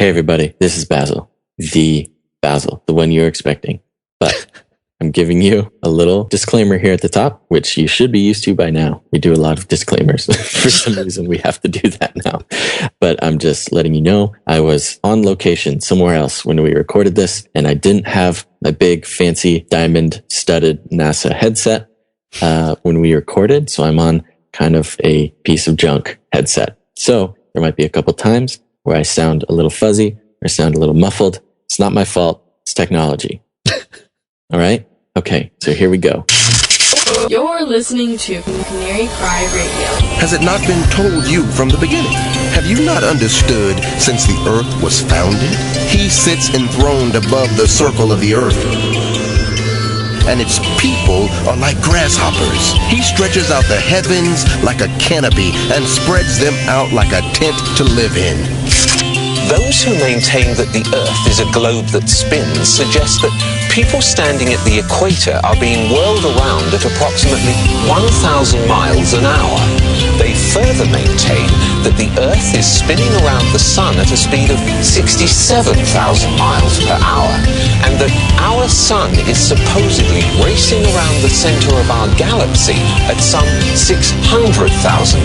Hey everybody, this is Basil. The one you're expecting. But I'm giving you a little disclaimer here at the top, which you should be used to by now. We do a lot of disclaimers. For some reason, we have to do that now. But I'm just letting you know, I was on location somewhere else when we recorded this, and I didn't have my big, fancy, diamond-studded NASA headset when we recorded, so I'm on kind of a piece of junk headset. So there might be a couple times where I sound a little fuzzy or sound a little muffled. It's not my fault. It's technology. All right? Okay, so here we go. You're listening to Canary Cry Radio. Has it not been told you from the beginning? Have you not understood since the earth was founded? He sits enthroned above the circle of the earth, and its people are like grasshoppers. He stretches out the heavens like a canopy and spreads them out like a tent to live in. Those who maintain that the Earth is a globe that spins suggest that people standing at the equator are being whirled around at approximately 1,000 miles an hour. They further maintain that the Earth is spinning around the Sun at a speed of 67,000 miles per hour, and that our Sun is supposedly racing around the center of our galaxy at some 600,000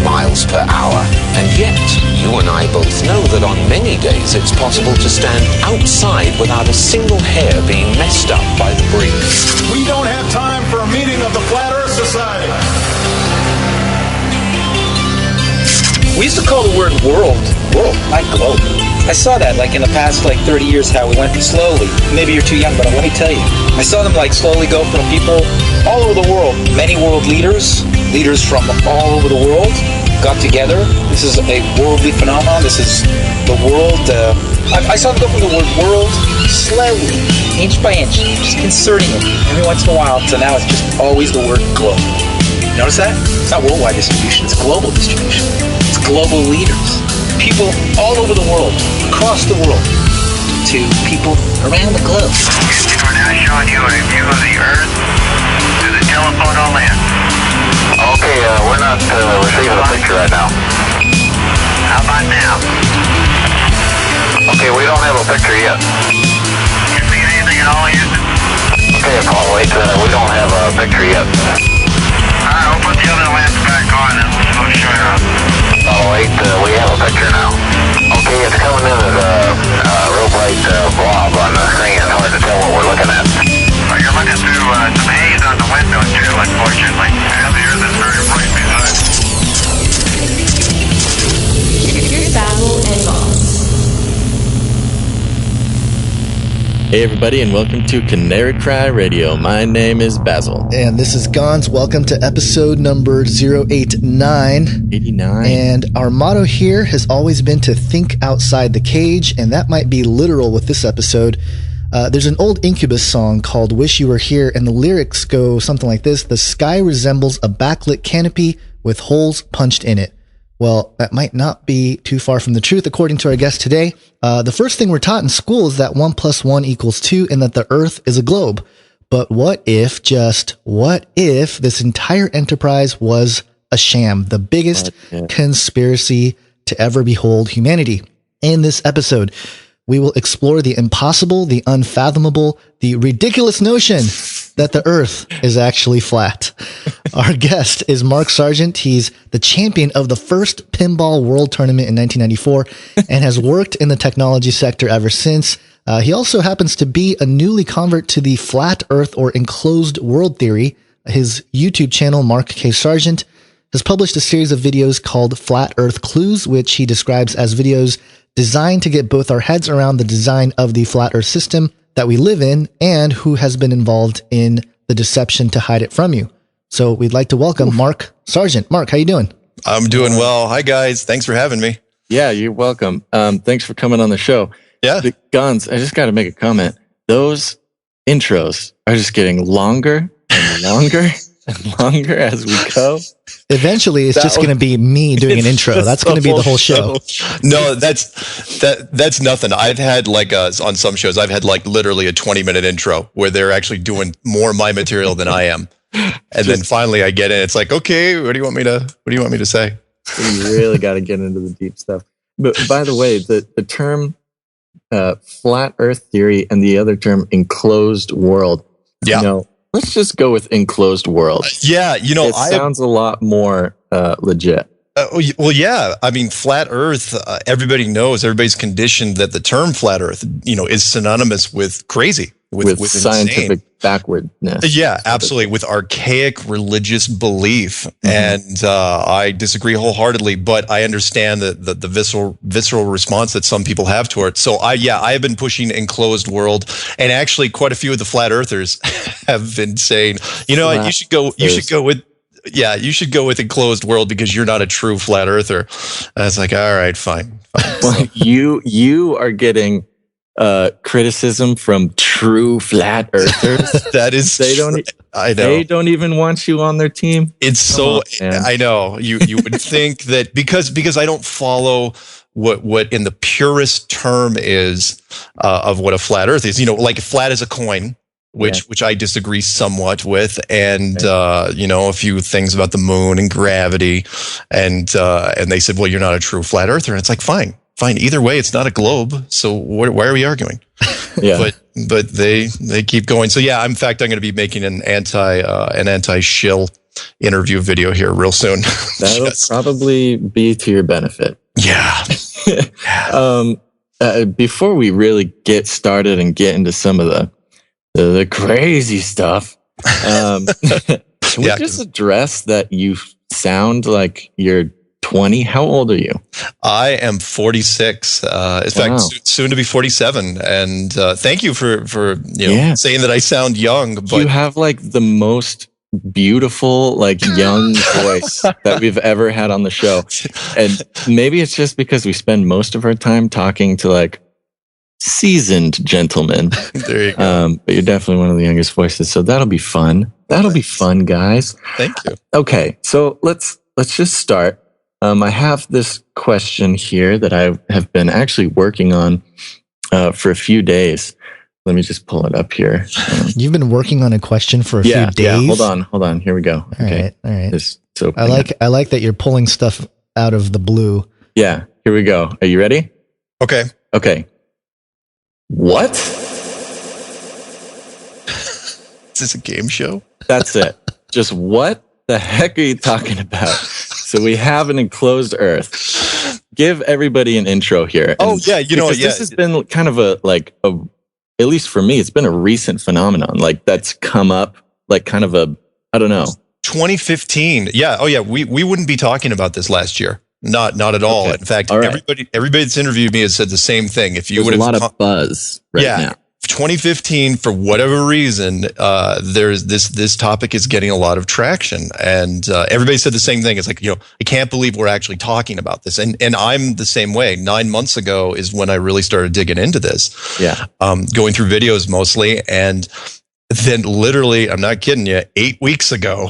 miles per hour. And yet, you and I both know that on many days it's possible to stand outside without a single hair being messed up by the breeze. We don't have time for a meeting of the Flat Earth Society. We used to call the word world, not globe. I saw that like in the past 30 years how we went slowly. Maybe you're too young, but let me tell you. I saw them slowly go from people all over the world. Many world leaders from all over the world got together. This is a worldly phenomenon. This is the world. I saw them go from the word world slowly, inch by inch, just inserting it every once in a while. So now it's just always the word globe. Notice that? It's not worldwide distribution, it's global distribution. It's global leaders. People all over the world, across the world, to people around the globe. We're now showing you a view of the Earth through the telephoto lens. Okay, we're not receiving a picture right now. How about now? Okay, we don't have a picture yet. You see anything at all, Houston? Okay, Apollo 8, we don't have a picture yet. Alright, we'll put the other lens back on and we'll show you. Apollo 8, we have a picture now. Okay, it's coming in as a real bright blob on the screen. It's hard to tell what we're looking at. Well, you're looking through some haze on the window too, unfortunately. And the Earth is very bright behind. Here's Basil and Boss. Hey everybody, and welcome to Canary Cry Radio. My name is Basil. And this is Gons. Welcome to episode number 089. 89. And our motto here has always been to think outside the cage, and that might be literal with this episode. There's an old Incubus song called Wish You Were Here, and the lyrics go something like this. The sky resembles a backlit canopy with holes punched in it. Well, that might not be too far from the truth, according to our guest today. The first thing we're taught in school is that 1 + 1 = 2 and that the Earth is a globe. But what if this entire enterprise was a sham, the biggest conspiracy to ever behold humanity? In this episode, we will explore the impossible, the unfathomable, the ridiculous notion that the Earth is actually flat. Our guest is Mark Sargent. He's the champion of the first pinball world tournament in 1994 and has worked in the technology sector ever since. He also happens to be a newly convert to the flat Earth or enclosed world theory. His YouTube channel, Mark K. Sargent, has published a series of videos called Flat Earth Clues, which he describes as videos designed to get both our heads around the design of the flat Earth system that we live in and who has been involved in the deception to hide it from you. So we'd like to welcome Mark Sargent. Mark, how you doing? I'm doing well. Hi, guys. Thanks for having me. Yeah, you're welcome. Thanks for coming on the show. Yeah. The Guns, I just got to make a comment. Those intros are just getting longer and longer and longer as we go. Eventually, it's just going to be me doing an intro. That's going to be the whole show. No, that's nothing. I've had on some shows, I've had literally a 20-minute intro where they're actually doing more of my material than I am. And then finally I get in. It's like, okay, what do you want me to say? You really got to get into the deep stuff. But by the way, the term flat Earth theory and the other term enclosed world. Yeah. Let's just go with enclosed world. It sounds a lot more legit. Well, yeah. I mean, flat Earth. Everybody knows. Everybody's conditioned that the term flat Earth, is synonymous with crazy, with scientific insane. backwardness. Yeah, absolutely. With archaic religious belief, and I disagree wholeheartedly. But I understand the visceral response that some people have to it. So I have been pushing enclosed world, and actually, quite a few of the flat earthers have been saying, you should go with enclosed world because you're not a true flat earther. And it's like, all right, fine. Well, you are getting criticism from true flat earthers. That is, I know. They don't even want you on their team. It's I know you would think that because I don't follow what in the purest term is of what a flat earth is, like flat as a coin. Which I disagree somewhat with, and a few things about the moon and gravity, and they said, well, you're not a true flat earther, and it's like, fine. Either way, it's not a globe, so why are we arguing? Yeah, but they keep going. So yeah, in fact, I'm going to be making an anti-shill interview video here real soon. That'll probably be to your benefit. Yeah. Before we really get started and get into some of the crazy stuff, can we just address that you sound like you're 20? How old are you? I am 46. In fact, soon to be 47. And thank you for saying that I sound young. But you have like the most beautiful, like young voice that we've ever had on the show. And maybe it's just because we spend most of our time talking to like seasoned gentlemen. There you go. But you're definitely one of the youngest voices, so that'll be fun. That'll be fun, guys. Thank you. Okay, so let's just start. I have this question here that I have been actually working on for a few days. Let me just pull it up here. You've been working on a question for a few days? Yeah, hold on. Here we go. All right. I like that you're pulling stuff out of the blue. Yeah, here we go. Are you ready? Okay. What? Is this a game show? That's it. Just what the heck are you talking about? So we have an enclosed Earth. Give everybody an intro here. This has been kind of at least for me, it's been a recent phenomenon. Like that's come up like kind of I don't know. 2015. Yeah. Oh yeah. We wouldn't be talking about this last year. Not at all. Okay. In fact, everybody that's interviewed me has said the same thing. If you would have a lot of buzz now. 2015, for whatever reason, there's this topic is getting a lot of traction, and everybody said the same thing. It's like, I can't believe we're actually talking about this, and I'm the same way. 9 months ago is when I really started digging into this. Yeah, going through videos mostly, and then literally, I'm not kidding you, 8 weeks ago,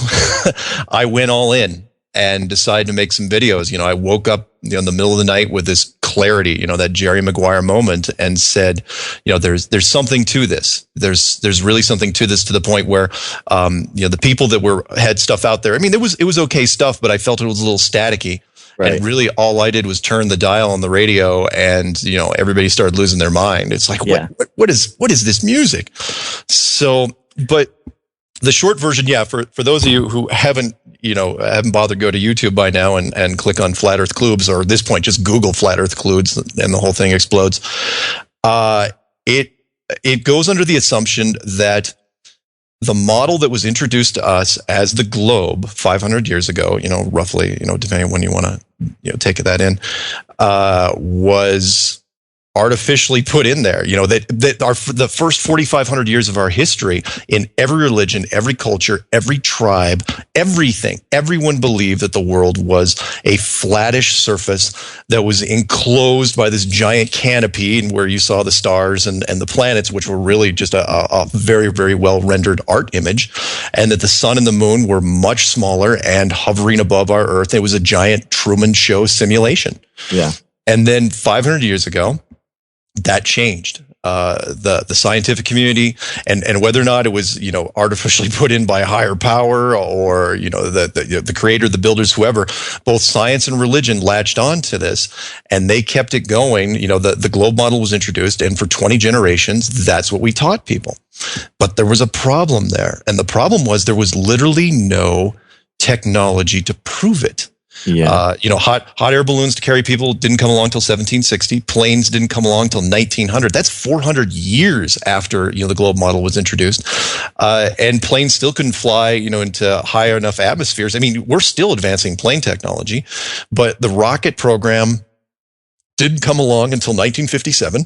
I went all in and decided to make some videos. I woke up in the middle of the night with this clarity, that Jerry Maguire moment, and said, there's something to this. There's really something to this, to the point where, the people that had stuff out there. I mean, it was okay stuff, but I felt it was a little staticky. Right. And really all I did was turn the dial on the radio, and, everybody started losing their mind. It's like, what is this music? So, but the short version, for those of you who haven't bothered to go to YouTube by now and click on Flat Earth Clubs, or at this point, just Google Flat Earth Clubs and the whole thing explodes. It goes under the assumption that the model that was introduced to us as the globe 500 years ago, roughly, depending on when you want to, take that in, was artificially put in there, the first 4,500 years of our history, in every religion, every culture, every tribe, everyone believed that the world was a flattish surface that was enclosed by this giant canopy, and where you saw the stars and the planets, which were really just a very, very well rendered art image, and that the sun and the moon were much smaller and hovering above our Earth. It was a giant Truman Show simulation. Yeah. And then 500 years ago, that changed. the scientific community, and whether or not it was, you know, artificially put in by a higher power or, you know, the creator, the builders, whoever, both science and religion latched on to this, and they kept it going. You know, the globe model was introduced, and for 20 generations, that's what we taught people. But there was a problem there, and the problem was there was literally no technology to prove it. Yeah. You know, hot air balloons to carry people didn't come along till 1760. Planes didn't come along till 1900. That's 400 years after, you know, the globe model was introduced. And planes still couldn't fly, you know, into high enough atmospheres. I mean, we're still advancing plane technology, but the rocket program didn't come along until 1957.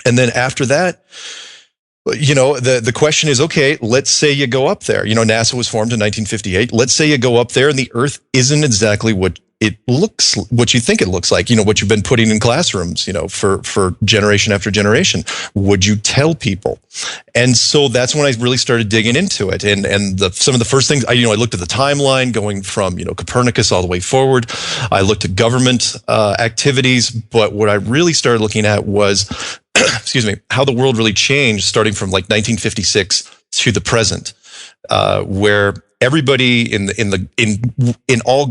And then after that, you know, the question is, okay, let's say you go up there. You know, NASA was formed in 1958. Let's say you go up there and the Earth isn't exactly what it looks, what you think it looks like, you know, what you've been putting in classrooms, you know, for generation after generation. Would you tell people? And so that's when I really started digging into it. And some of the first things, I looked at the timeline going from, you know, Copernicus all the way forward. I looked at government activities, but what I really started looking at was excuse me, how the world really changed starting from like 1956 to the present, where everybody in all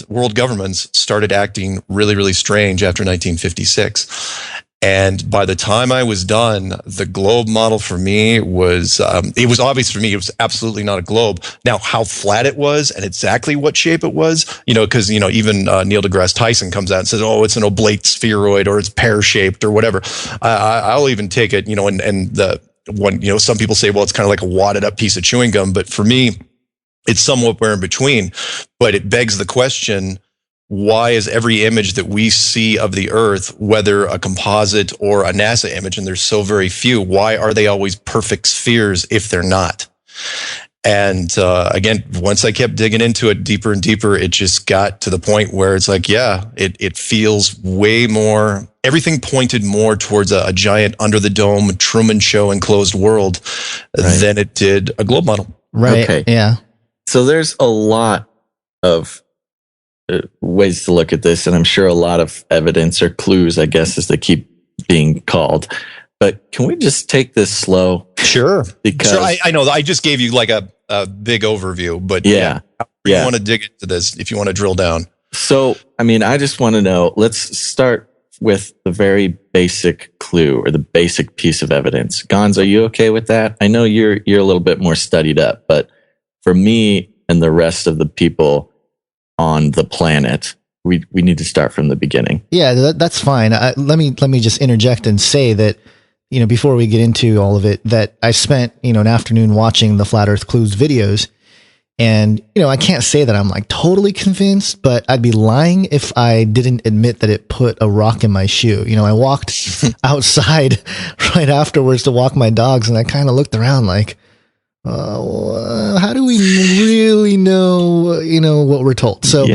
world governments started acting really, really strange after 1956. And by the time I was done, the globe model for me was, it was obvious for me, it was absolutely not a globe. Now, how flat it was and exactly what shape it was, you know, because, you know, even Neil deGrasse Tyson comes out and says, oh, it's an oblate spheroid or it's pear-shaped or whatever. I'll even take it, you know, and the one, you know, some people say, well, it's kind of like a wadded up piece of chewing gum. But for me, it's somewhat where in between. But it begs the question, why is every image that we see of the Earth, whether a composite or a NASA image, and there's so very few, why are they always perfect spheres if they're not? And again, once I kept digging into it deeper and deeper, it just got to the point where it's like, yeah, it feels way more, everything pointed more towards a giant under the dome Truman Show enclosed world than it did a globe model. Right. Okay. Yeah. So there's a lot of ways to look at this, and I'm sure a lot of evidence or clues, I guess, as they keep being called. But can we just take this slow? Sure. Because I know I just gave you like a big overview, but yeah. You want to dig into this if you want to drill down. So, I mean, I just want to know, let's start with the very basic clue or the basic piece of evidence. Gons, are you okay with that? I know you're a little bit more studied up, but for me and the rest of the people on the planet, we need to start from the beginning. Yeah, that's fine. Let me just interject and say that, you know, before we get into all of it, that I spent, you know, an afternoon watching the Flat Earth Clues videos, and, you know, I can't say that I'm like totally convinced, but I'd be lying if I didn't admit that it put a rock in my shoe. You know, I walked outside right afterwards to walk my dogs, and I kind of looked around like, how do we really know, you know, what we're told? So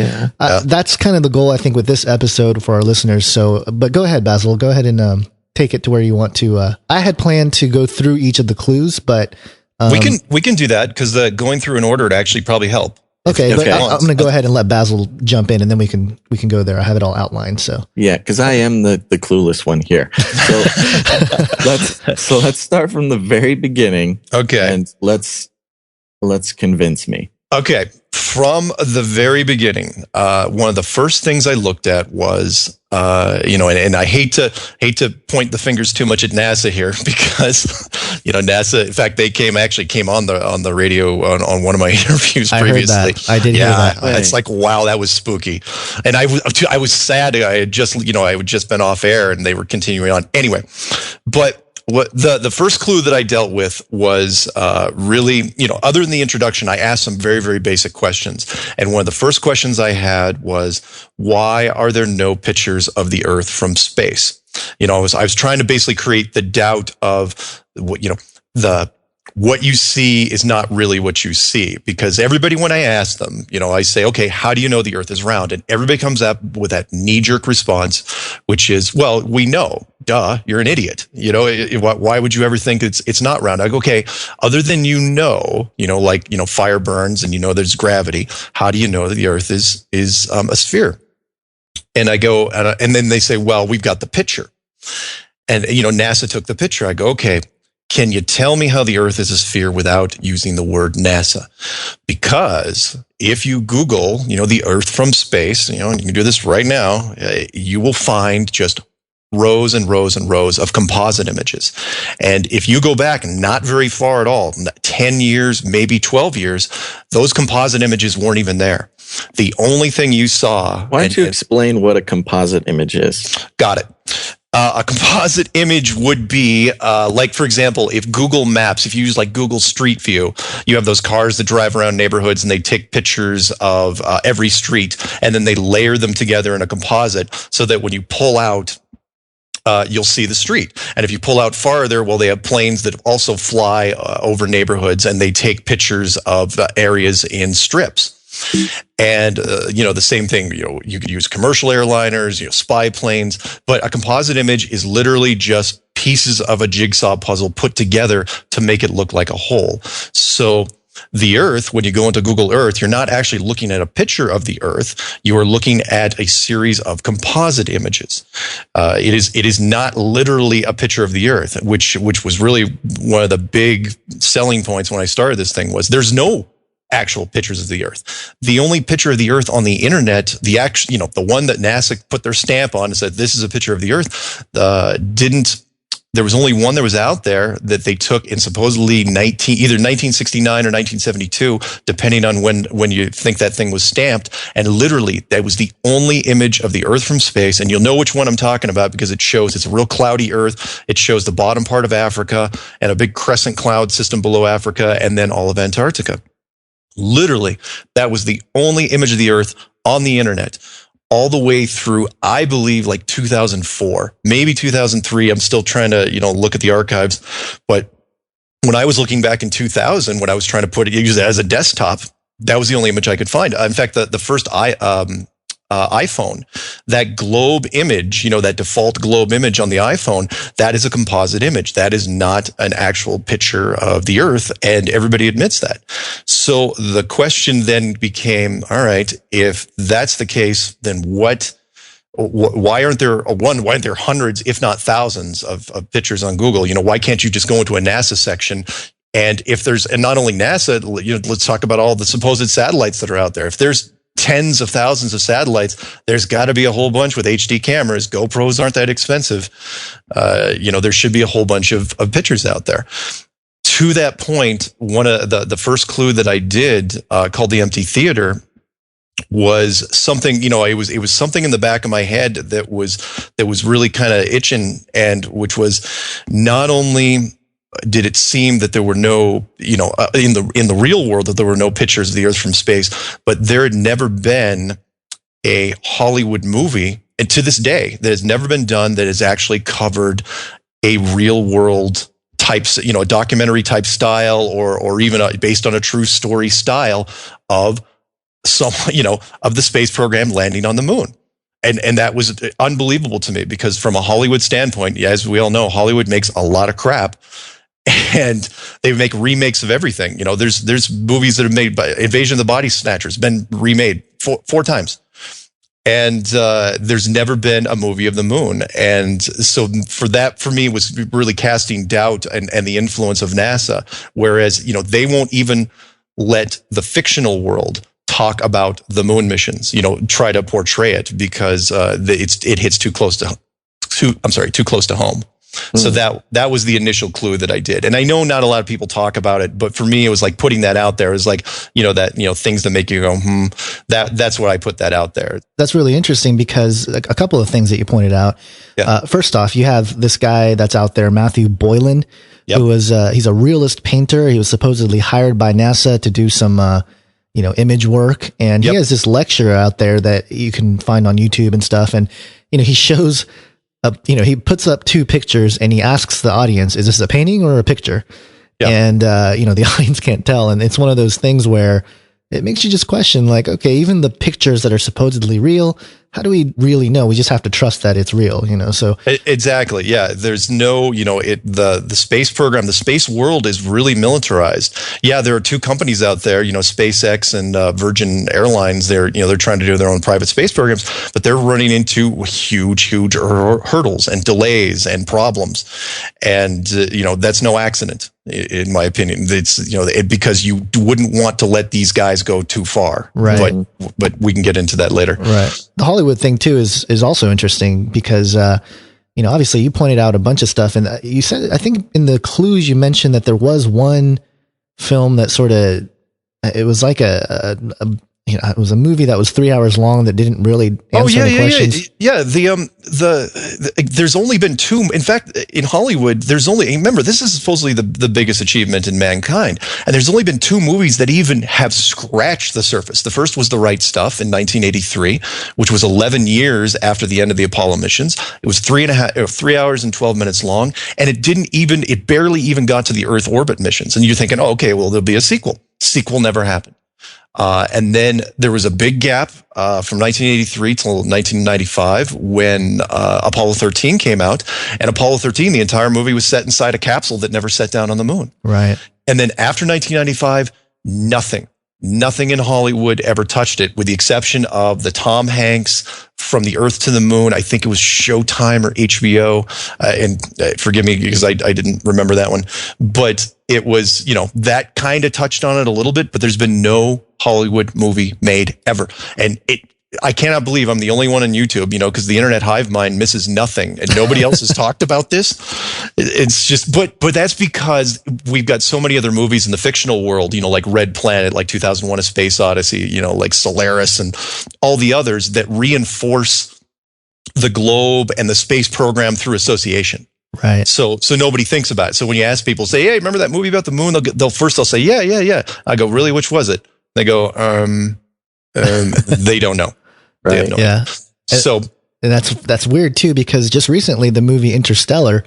that's kind of the goal, I think, with this episode for our listeners. So, but go ahead, Basil, go ahead and take it to where you want to. I had planned to go through each of the clues, but we can do that, because going through in order would actually probably help. Okay, but I'm going to go ahead and let Basil jump in, and then we can go there. I have it all outlined. So yeah, because I am the clueless one here. So let's start from the very beginning. Okay, and let's convince me. Okay, from the very beginning, one of the first things I looked at was, you know, and I hate to point the fingers too much at NASA here, because, you know, NASA, in fact, they came on the radio on one of my interviews previously. I heard that. I did hear that. It's like, wow, that was spooky. And I was sad. I had just been off air and they were continuing on. Anyway, but what the first clue that I dealt with was really, you know, other than the introduction, I asked some very, very basic questions. And one of the first questions I had was, why are there no pictures of the Earth from space? You know, I was trying to basically create the doubt of, you know, what you see is not really what you see, because everybody, when I ask them, you know, I say, okay, how do you know the Earth is round? And everybody comes up with that knee-jerk response, which is, well, we know, duh, you're an idiot. You know, why would you ever think it's not round? I go, okay, other than, you know, like, you know, fire burns and, you know, there's gravity. How do you know that the Earth is a sphere? And I go, and then they say, well, we've got the picture. And, NASA took the picture. I go, okay, can you tell me how the Earth is a sphere without using the word NASA? Because if you Google, the Earth from space, and you can do this right now, you will find just rows and rows and rows of composite images. And if you go back not very far at all, 10 years, maybe 12 years, those composite images weren't even there. The only thing you saw... Why don't you explain what a composite image is? Got it. A composite image would be like, for example, if Google Maps, if you use like Google Street View, you have those cars that drive around neighborhoods and they take pictures of every street and then they layer them together in a composite so that when you pull out, you'll see the street. And if you pull out farther, well, they have planes that also fly over neighborhoods and they take pictures of areas in strips. And, the same thing, you could use commercial airliners, spy planes, but a composite image is literally just pieces of a jigsaw puzzle put together to make it look like a whole. So the Earth, when you go into Google Earth, you're not actually looking at a picture of the Earth. You are looking at a series of composite images. It is not literally a picture of the Earth, which was really one of the big selling points when I started this thing was there's no actual pictures of the Earth. The only picture of the Earth on the internet, the one that NASA put their stamp on and said, this is a picture of the Earth, there was only one that was out there that they took in supposedly either 1969 or 1972, depending on when you think that thing was stamped. And literally, that was the only image of the Earth from space. And you'll know which one I'm talking about because it's a real cloudy Earth. It shows the bottom part of Africa and a big crescent cloud system below Africa and then all of Antarctica. Literally, that was the only image of the Earth on the internet all the way through, I believe, like 2004, maybe 2003. I'm still trying to, look at the archives. But when I was looking back in 2000, when I was trying to use it as a desktop, that was the only image I could find. In fact, the first iPhone, that globe image, that default globe image on the iPhone, that is a composite image. That is not an actual picture of the Earth, and everybody admits that. So the question then became, all right, if that's the case, then why aren't there hundreds, if not thousands of pictures on Google? Why can't you just go into a NASA section? And not only NASA, let's talk about all the supposed satellites that are out there. If there's tens of thousands of satellites, there's got to be a whole bunch with HD cameras. GoPros aren't that expensive. There should be a whole bunch of pictures out there. To that point, one of the first clue that I did, called The Empty Theater, was something, it was something in the back of my head that was really kind of itching, and which was not only did it seem that there were no, in the real world, that there were no pictures of the Earth from space, but there had never been a Hollywood movie, and to this day, that has never been done that has actually covered a real world type, a documentary type style, or even based on a true story style of of the space program landing on the moon. And that was unbelievable to me, because from a Hollywood standpoint, as we all know, Hollywood makes a lot of crap. And they make remakes of everything. There's movies that are made by Invasion of the Body Snatchers, been remade four times. And there's never been a movie of the moon. And so for me, was really casting doubt and the influence of NASA. Whereas, they won't even let the fictional world talk about the moon missions, try to portray it, because it hits too close to home. So that was the initial clue that I did. And I know not a lot of people talk about it, but for me, it was like putting that out there. It was like, things that make you go, that's what I put that out there. That's really interesting, because a couple of things that you pointed out. Yeah. First off, you have this guy that's out there, Matthew Boylan, who was, he's a realist painter. He was supposedly hired by NASA to do some, image work. And he has this lecture out there that you can find on YouTube and stuff. And, he shows, he puts up two pictures and he asks the audience, is this a painting or a picture? Yeah. And, the audience can't tell. And it's one of those things where it makes you just question, like, okay, even the pictures that are supposedly real, how do we really know? We just have to trust that it's real, so. Exactly. Yeah. There's no, the space program, the space world is really militarized. Yeah. There are two companies out there, SpaceX and Virgin Airlines. They're trying to do their own private space programs, but they're running into huge hurdles and delays and problems. And, that's no accident, in my opinion. It's, because you wouldn't want to let these guys go too far. Right. But we can get into that later. Right. The Hollywood thing too is also interesting because, obviously you pointed out a bunch of stuff, and you said, I think in the clues you mentioned that there was one film that sort of, it was like it was a movie that was 3 hours long that didn't really answer any questions. Yeah. There's only been two. In fact, in Hollywood, remember, this is supposedly the biggest achievement in mankind. And there's only been two movies that even have scratched the surface. The first was The Right Stuff in 1983, which was 11 years after the end of the Apollo missions. It was 3 hours and 12 minutes long. And it barely even got to the Earth orbit missions. And you're thinking, oh, okay, well, there'll be a sequel. Sequel never happened. And then there was a big gap from 1983 till 1995 when Apollo 13 came out. And Apollo 13, the entire movie was set inside a capsule that never set down on the moon. Right. And then after 1995, nothing in Hollywood ever touched it, with the exception of the Tom Hanks From the Earth to the Moon. I think it was Showtime or HBO. And forgive me because I didn't remember that one. But it was, that kind of touched on it a little bit, but there's been no Hollywood movie made ever. And I cannot believe I'm the only one on YouTube, because the internet hive mind misses nothing and nobody else has talked about this. It's just, but that's because we've got so many other movies in the fictional world, like Red Planet, like 2001: A Space Odyssey, like Solaris and all the others that reinforce the globe and the space program through association. Right. So nobody thinks about it. So when you ask people, say, hey, remember that movie about the moon? They'll say, yeah. I go, really? Which was it? They go, they don't know. Right. They have no Yeah. idea. So, and that's weird too, because just recently the movie Interstellar,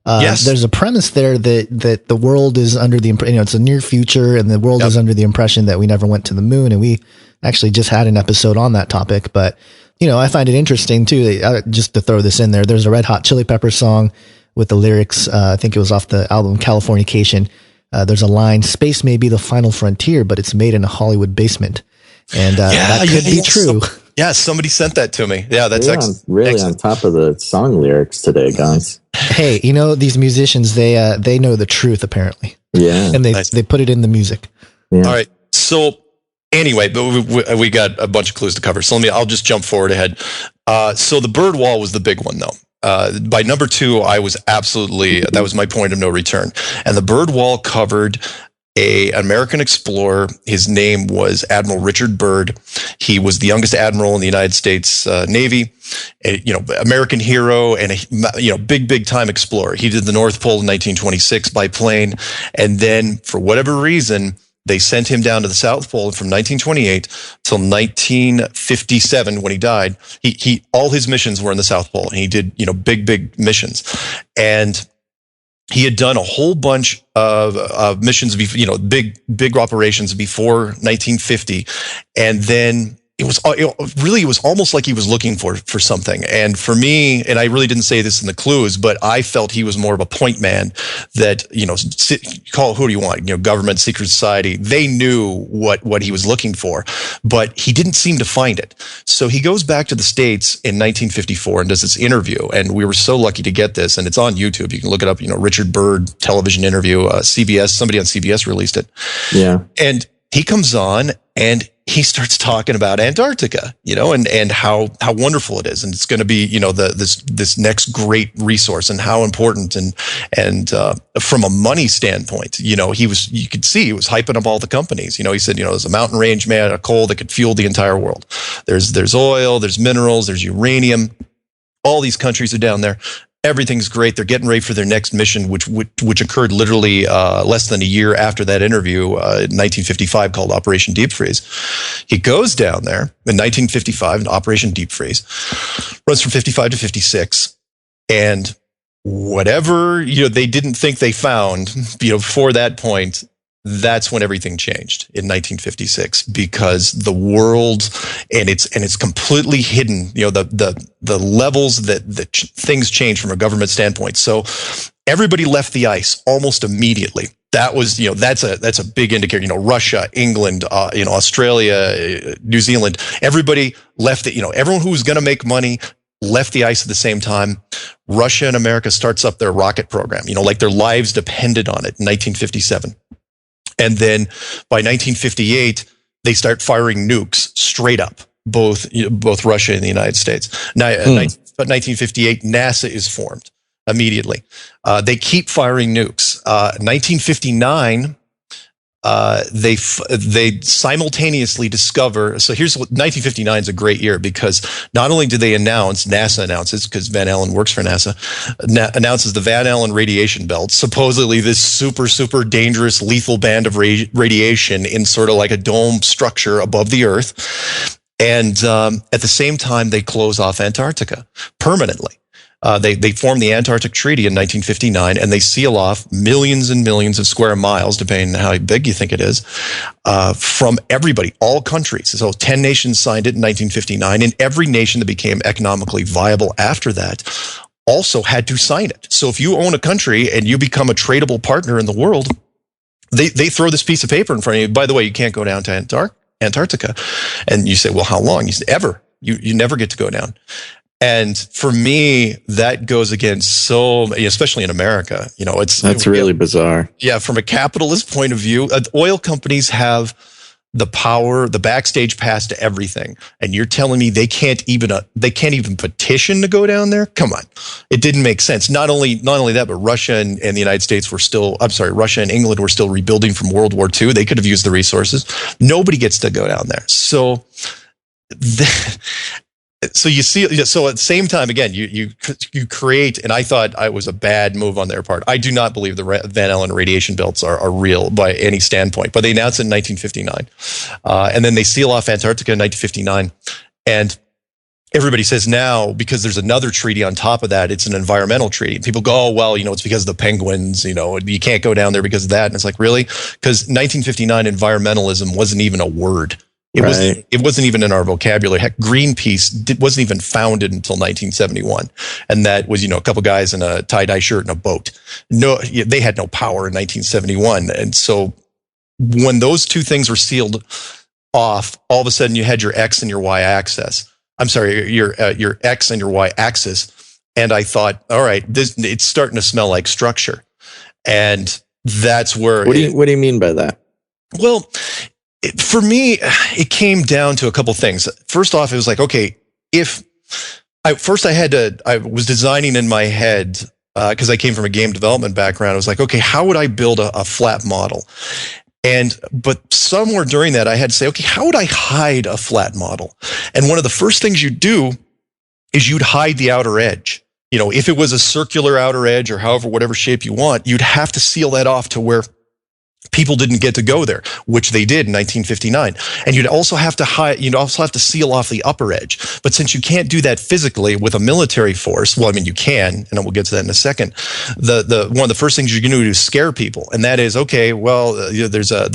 yes, there's a premise there that the world is under the it's a near future, and the world is under the impression that we never went to the moon. And we actually just had an episode on that topic, but I find it interesting too. Just to throw this in there, there's a Red Hot Chili Peppers song with the lyrics. I think it was off the album Californication. There's a line, "Space may be the final frontier, but it's made in a Hollywood basement." And that could be true. Somebody sent that to me. Yeah, that's really on top of the song lyrics today, guys. Hey, these musicians, they know the truth apparently. Yeah, and they put it in the music. Yeah. All right. So anyway, but we got a bunch of clues to cover. So I'll just jump forward ahead. So the Byrd Wall was the big one, though. By number 2, that was my point of no return. And the Byrd Wall covered an American explorer. His name was Admiral Richard Byrd. He was the youngest admiral in the United States Navy, American hero and a big time explorer. He did the North Pole in 1926 by plane. And then for whatever reason, they sent him down to the South Pole, and from 1928 till 1957, when he died, he all his missions were in the South Pole, and he did big missions, and he had done a whole bunch of missions, big operations before 1950, and then it was almost like he was looking for something. And for me, and I really didn't say this in the clues, but I felt he was more of a point man that, call who do you want, government, secret society. They knew what he was looking for, but he didn't seem to find it. So he goes back to the States in 1954 and does this interview. And we were so lucky to get this, and it's on YouTube. You can look it up, Richard Byrd television interview, CBS, somebody on CBS released it. Yeah. And he comes on and he starts talking about Antarctica, and how wonderful it is, and it's going to be, this next great resource, and how important, and from a money standpoint, you could see he was hyping up all the companies. He said, there's a mountain range made out of coal that could fuel the entire world. There's oil, there's minerals, there's uranium. All these countries are down there. Everything's great. They're getting ready for their next mission, which occurred literally less than a year after that interview in 1955, called Operation Deep Freeze. He goes down there in 1955 in Operation Deep Freeze, runs from 55 to 56, and whatever they didn't think they found, before that point, that's when everything changed in 1956, because the world, and it's completely hidden, the levels that things change from a government standpoint. So everybody left the ice almost immediately. That was, that's a big indicator. Russia, England, Australia, New Zealand, everybody left it. Everyone who was going to make money left the ice at the same time. Russia and America starts up their rocket program, like their lives depended on it in 1957. And then by 1958, they start firing nukes straight up, both Russia and the United States. Now, 1958, NASA is formed immediately. They keep firing nukes. 1959, they simultaneously discover. So here's what 1959 is a great year, because not only do they NASA announces, because Van Allen works for NASA, announces the Van Allen radiation belt, supposedly this super, super dangerous, lethal band of radiation in sort of like a dome structure above the Earth. And at the same time, they close off Antarctica permanently. They formed the Antarctic Treaty in 1959, and they seal off millions and millions of square miles, depending on how big you think it is, from everybody, all countries. So 10 nations signed it in 1959, and every nation that became economically viable after that also had to sign it. So if you own a country and you become a tradable partner in the world, they throw this piece of paper in front of you. By the way, you can't go down to Antarctica. And you say, well, how long? You say, ever. You never get to go down. And for me, that goes against especially in America, that's really bizarre. Yeah. From a capitalist point of view, oil companies have the power, the backstage pass to everything. And you're telling me they can't even petition to go down there? Come on. It didn't make sense. Not only that, but Russia and the United States Russia and England were still rebuilding from World War II. They could have used the resources. Nobody gets to go down there. So you see, so at the same time, again, you create, and I thought it was a bad move on their part. I do not believe the Van Allen radiation belts are real by any standpoint, but they announced it in 1959. And then they seal off Antarctica in 1959. And everybody says now, because there's another treaty on top of that, it's an environmental treaty. People go, oh, well, it's because of the penguins, you can't go down there because of that. And it's like, really? Because 1959 environmentalism wasn't even a word. It wasn't even in our vocabulary. Heck, Greenpeace wasn't even founded until 1971. And that was, a couple guys in a tie-dye shirt and a boat. No, they had no power in 1971. And so when those two things were sealed off, all of a sudden you had your X and your Y axis. I'm sorry, your X and your Y axis. And I thought, all right, it's starting to smell like structure. And that's where... What do you mean by that? Well... For me, it came down to a couple things. First off, it was like, okay, I was designing in my head, because I came from a game development background. I was like, okay, how would I build a flat model? But somewhere during that, I had to say, okay, how would I hide a flat model? And one of the first things you do is you'd hide the outer edge. If it was a circular outer edge or whatever shape you want, you'd have to seal that off to where people didn't get to go there, which they did in 1959. And you'd also have to seal off the upper edge. But since you can't do that physically with a military force, well, I mean, you can, and we'll get to that in a second. One of the first things you're going to do is scare people. And that is, okay, well, there's a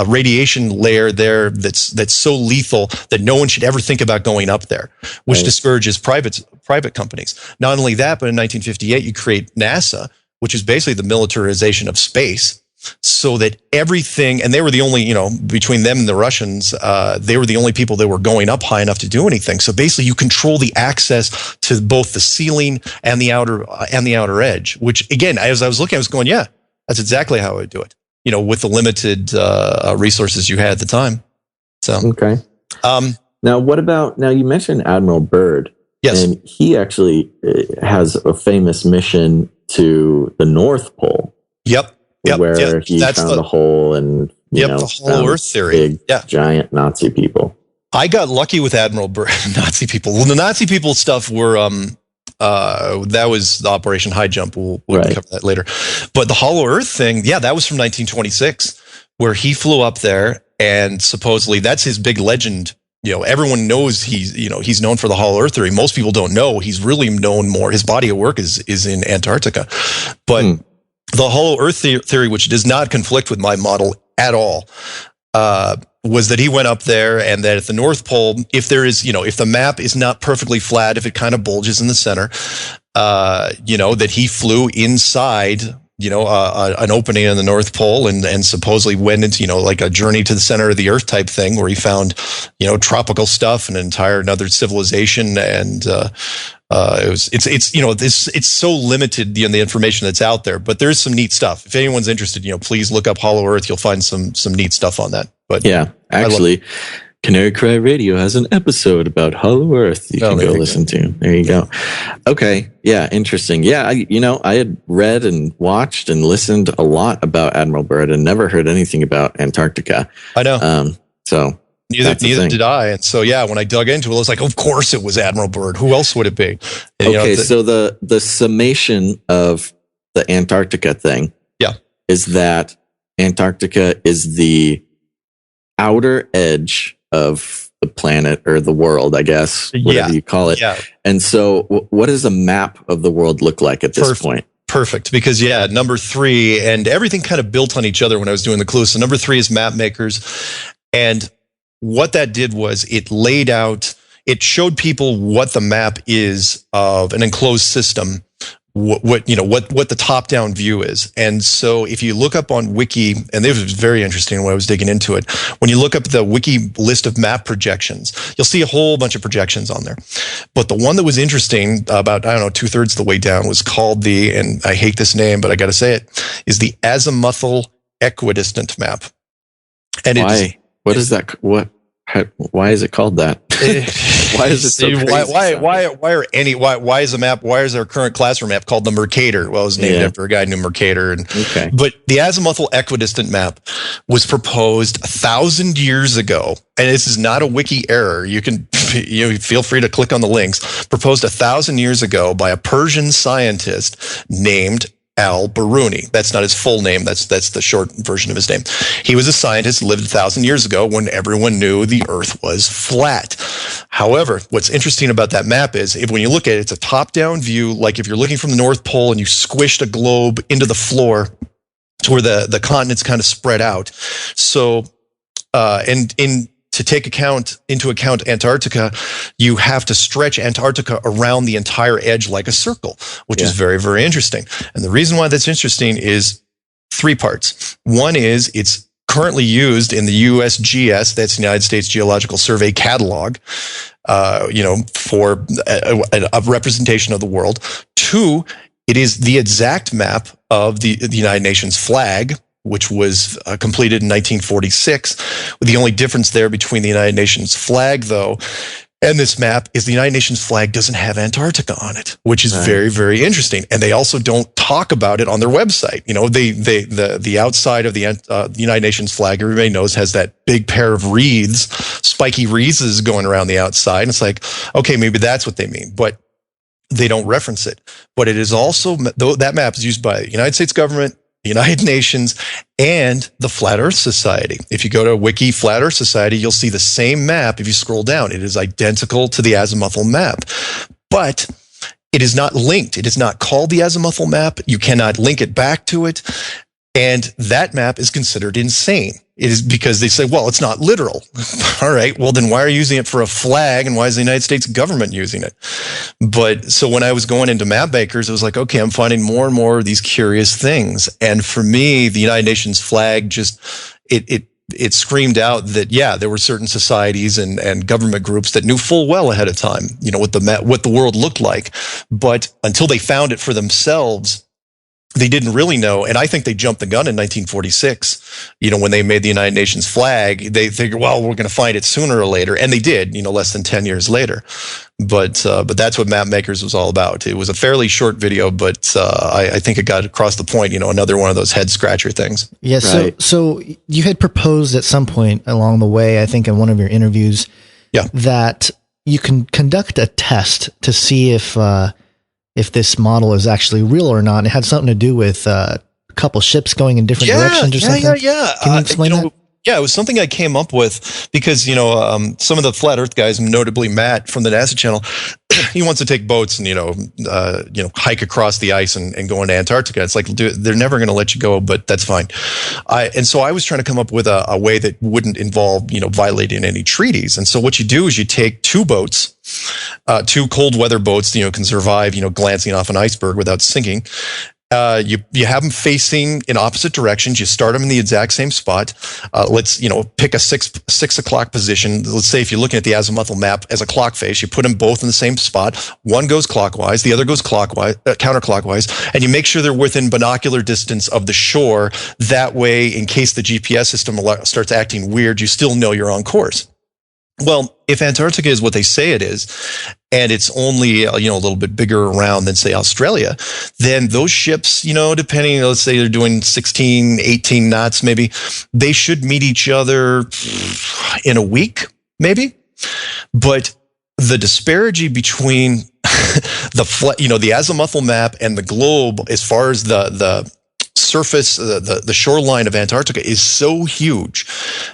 radiation layer there that's so lethal that no one should ever think about going up there, which discourages private companies. Not only that, but in 1958, you create NASA, which is basically the militarization of space. So that everything, and they were the only, between them and the Russians, they were the only people that were going up high enough to do anything. So basically you control the access to both the ceiling and the outer edge, which again, as I was looking, I was going, yeah, that's exactly how I would do it, with the limited resources you had at the time. So, okay. Now you mentioned Admiral Byrd. Yes. And he actually has a famous mission to the North Pole. Yep. Where he found a hole and the whole Earth theory. Big, giant Nazi people. I got lucky with Admiral Byrd. Nazi people. Well, the Nazi people stuff were that was the Operation High Jump. We'll cover that later. But the Hollow Earth thing, that was from 1926, where he flew up there, and supposedly that's his big legend. Everyone knows he's known for the Hollow Earth theory. Most people don't know he's really known more. His body of work is in Antarctica, but. The Hollow Earth theory, which does not conflict with my model at all, was that he went up there and that at the North Pole, if there is, if the map is not perfectly flat, if it kind of bulges in the center, that he flew inside, an opening in the North Pole and supposedly went into, like a journey to the center of the earth type thing where he found, tropical stuff and another civilization. And, it's so limited, the information that's out there, but there's some neat stuff. If anyone's interested, please look up Hollow Earth. You'll find some neat stuff on that. But yeah, actually, Canary Cry Radio has an episode about Hollow Earth you can go listen to. There you go. Okay. Yeah. Interesting. Yeah. I had read and watched and listened a lot about Admiral Byrd and never heard anything about Antarctica. I know. So neither did I. And so, yeah, when I dug into it, I was like, of course it was Admiral Byrd. Who else would it be? And, okay. So the summation of the Antarctica thing is that Antarctica is the outer edge of the planet or the world, I guess, whatever you call it. Yeah. And so what does a map of the world look like at this point? Perfect. Because number 3 and everything kind of built on each other when I was doing the clues. So number 3 is map makers. And what that did was it showed people what the map is of an enclosed system, what the top down view is. And so if you look up on Wiki, and this was very interesting when I was digging into it, when you look up the Wiki list of map projections, you'll see a whole bunch of projections on there. But the one that was interesting about, 2/3 the way down was called and I hate this name, but I got to say it, is the azimuthal equidistant map. And why? What is that? What? Why is it called that? Why is it so crazy? Why is a map? Why is our current classroom map called the Mercator? Well, it was named after a guy named Mercator. But the azimuthal equidistant map was proposed 1,000 years ago, and this is not a wiki error. You can feel free to click on the links. Proposed 1,000 years ago by a Persian scientist named al-Biruni. That's not his full name. That's the short version of his name. He was a scientist, lived 1,000 years ago when everyone knew the Earth was flat. However, what's interesting about that map is when you look at it, it's a top-down view. Like if you're looking from the North Pole and you squished a globe into the floor to where the continents kind of spread out. So, to take into account Antarctica, you have to stretch Antarctica around the entire edge like a circle, which is very, very interesting. And the reason why that's interesting is 3 parts. One is it's currently used in the USGS, that's the United States Geological Survey catalog, for a representation of the world. 2, it is the exact map of the United Nations flag, which was completed in 1946. The only difference there between the United Nations flag, though, and this map is the United Nations flag doesn't have Antarctica on it, which is very, very interesting. And they also don't talk about it on their website. The outside of the United Nations flag, everybody knows, has that big pair of wreaths, spiky wreaths going around the outside. And it's like, okay, maybe that's what they mean, but they don't reference it. But it is also, though that map is used by the United States government, the United Nations, and the Flat Earth Society. If you go to Wiki Flat Earth Society, you'll see the same map. If you scroll down, it is identical to the azimuthal map, but it is not linked. It is not called the azimuthal map. You cannot link it back to it. And that map is considered insane. It is because they say, well, it's not literal. All right. Well, then why are you using it for a flag? And why is the United States government using it? But so when I was going into map makers, it was like, okay, I'm finding more and more of these curious things. And for me, the United Nations flag just, it screamed out that, there were certain societies and government groups that knew full well ahead of time, what the world looked like. But until they found it for themselves, they didn't really know. And I think they jumped the gun in 1946, when they made the United Nations flag. They figured, well, we're going to find it sooner or later. And they did, less than 10 years later. But that's what Map Makers was all about. It was a fairly short video, but I think it got across the point, another one of those head scratcher things. Yeah. So you had proposed at some point along the way, I think in one of your interviews, that you can conduct a test to see if this model is actually real or not. It had something to do with a couple ships going in different directions or something. Yeah. Can you explain that? Yeah, it was something I came up with because, some of the Flat Earth guys, notably Matt from the NASA channel, he wants to take boats and hike across the ice and go into Antarctica. It's like, dude, they're never going to let you go, but that's fine. And so I was trying to come up with a way that wouldn't involve violating any treaties. And so what you do is you take two boats, two cold weather boats, can survive glancing off an iceberg without sinking. You have them facing in opposite directions. You start them in the exact same spot. Let's pick a six o'clock position. Let's say if you're looking at the azimuthal map as a clock face, you put them both in the same spot. One goes clockwise, the other goes counterclockwise, and you make sure they're within binocular distance of the shore. That way, in case the GPS system starts acting weird, you still know you're on course. Well, if Antarctica is what they say it is, and it's only a little bit bigger around than, say, Australia, then those ships, depending, let's say they're doing 16, 18 knots, maybe, they should meet each other in a week, maybe. But the disparity between the azimuthal map and the globe, as far as the surface, the shoreline of Antarctica is so huge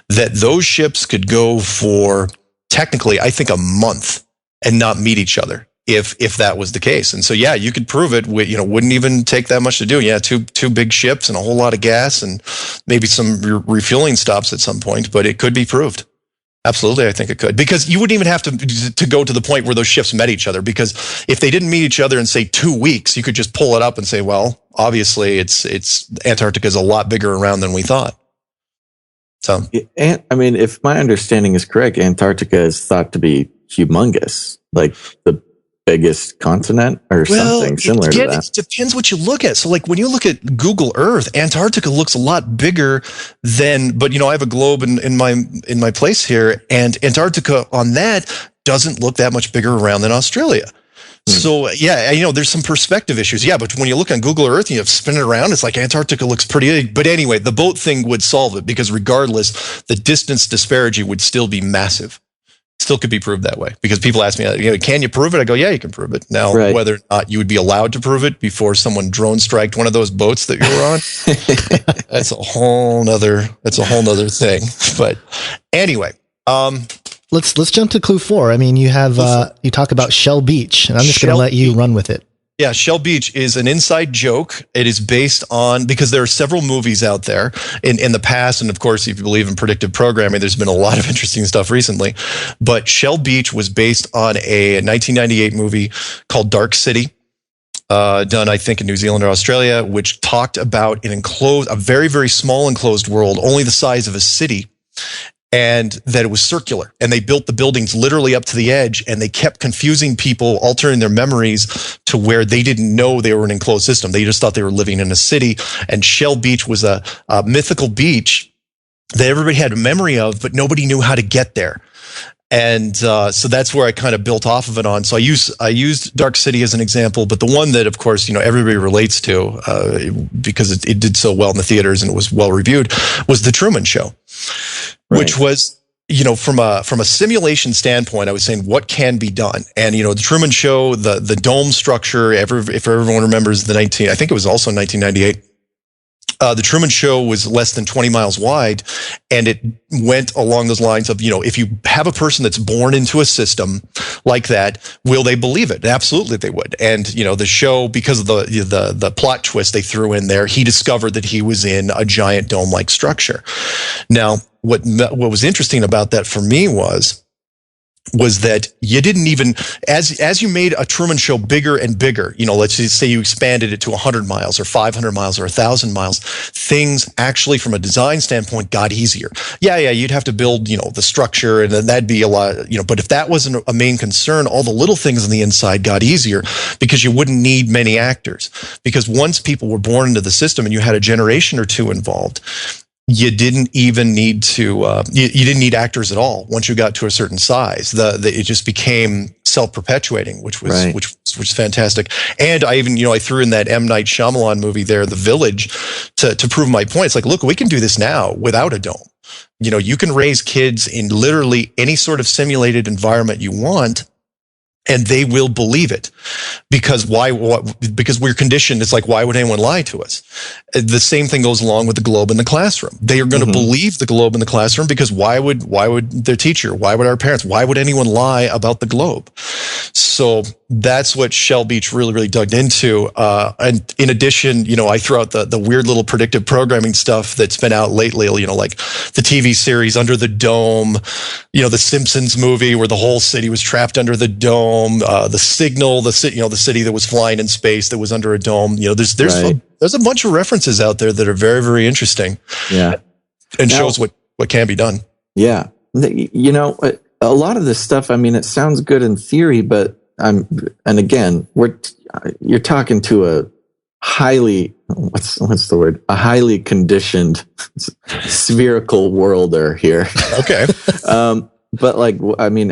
that those ships could go for technically, I think, a month and not meet each other if that was the case. And so, yeah, you could prove it. Wouldn't even take that much to do. Yeah, two big ships and a whole lot of gas and maybe some refueling stops at some point, but it could be proved. Absolutely, I think it could, because you wouldn't even have to go to the point where those ships met each other, because if they didn't meet each other in, say, 2 weeks, you could just pull it up and say, well, obviously it's Antarctica is a lot bigger around than we thought. So, and I mean, if my understanding is correct, Antarctica is thought to be humongous, like the biggest continent or something similar to that. It depends what you look at. So like when you look at Google Earth, Antarctica looks a lot bigger than, but I have a globe in my place here, and Antarctica on that doesn't look that much bigger around than Australia. So yeah, there's some perspective issues. Yeah, but when you look on Google Earth and you spin it around, it's like Antarctica looks pretty big. But anyway, the boat thing would solve it, because regardless, the distance disparity would still be massive. Still could be proved that way, because people ask me, can you prove it? I go, yeah, you can prove it. Now, whether or not you would be allowed to prove it before someone drone striked one of those boats that you were on, that's a whole nother thing. But anyway, let's jump to clue 4. I mean, you have you talk about Shell Beach, and I'm just going to let you run with it. Yeah, Shell Beach is an inside joke. It is based on, because there are several movies out there in the past, and of course, if you believe in predictive programming, there's been a lot of interesting stuff recently. But Shell Beach was based on a 1998 movie called Dark City, done, I think, in New Zealand or Australia, which talked about a very, very small enclosed world, only the size of a city, and that it was circular. And they built the buildings literally up to the edge, and they kept confusing people, altering their memories to where they didn't know they were an enclosed system. They just thought they were living in a city. And Shell Beach was a mythical beach that everybody had a memory of, but nobody knew how to get there. And so that's where I kind of built off of it on. So I used Dark City as an example, but the one that, of course, everybody relates to because it did so well in the theaters and it was well reviewed, was The Truman Show, which was, from a simulation standpoint, I was saying what can be done. And, The Truman Show, the dome structure, if everyone remembers I think it was also 1998. The Truman Show was less than 20 miles wide, and it went along those lines of, if you have a person that's born into a system like that, will they believe it? Absolutely, they would. And, the show, because of the plot twist they threw in there, he discovered that he was in a giant dome-like structure. Now, what was interesting about that for me was that you didn't even, as you made a Truman Show bigger and bigger, let's just say you expanded it to 100 miles or 500 miles or 1,000 miles, things actually from a design standpoint got easier. Yeah, you'd have to build, the structure, and then that'd be a lot, but if that wasn't a main concern, all the little things on the inside got easier, because you wouldn't need many actors. Because once people were born into the system and you had a generation or two involved, you didn't even need to, you didn't need actors at all. Once you got to a certain size, it just became self-perpetuating, which was fantastic. And I even, I threw in that M. Night Shyamalan movie there, The Village, to prove my point. It's like, look, we can do this now without a dome. You can raise kids in literally any sort of simulated environment you want, And they will believe it because because we're conditioned. It's like, why would anyone lie to us? The same thing goes along with the globe in the classroom. They are going to believe the globe in the classroom because why would their teacher, why would our parents, why would anyone lie about the globe? So that's what Shell Beach really dug into. And in addition, I throw out the weird little predictive programming stuff that's been out lately, like the TV series Under the Dome, the Simpsons movie where the whole city was trapped under the dome, the Signal, the city that was flying in space that was under a dome. There's a bunch of references out there that are very, very interesting. Yeah. And shows what can be done. Yeah. A lot of this stuff, it sounds good in theory, but you're talking to a highly, what's the word? A highly conditioned spherical worlder here. Okay. But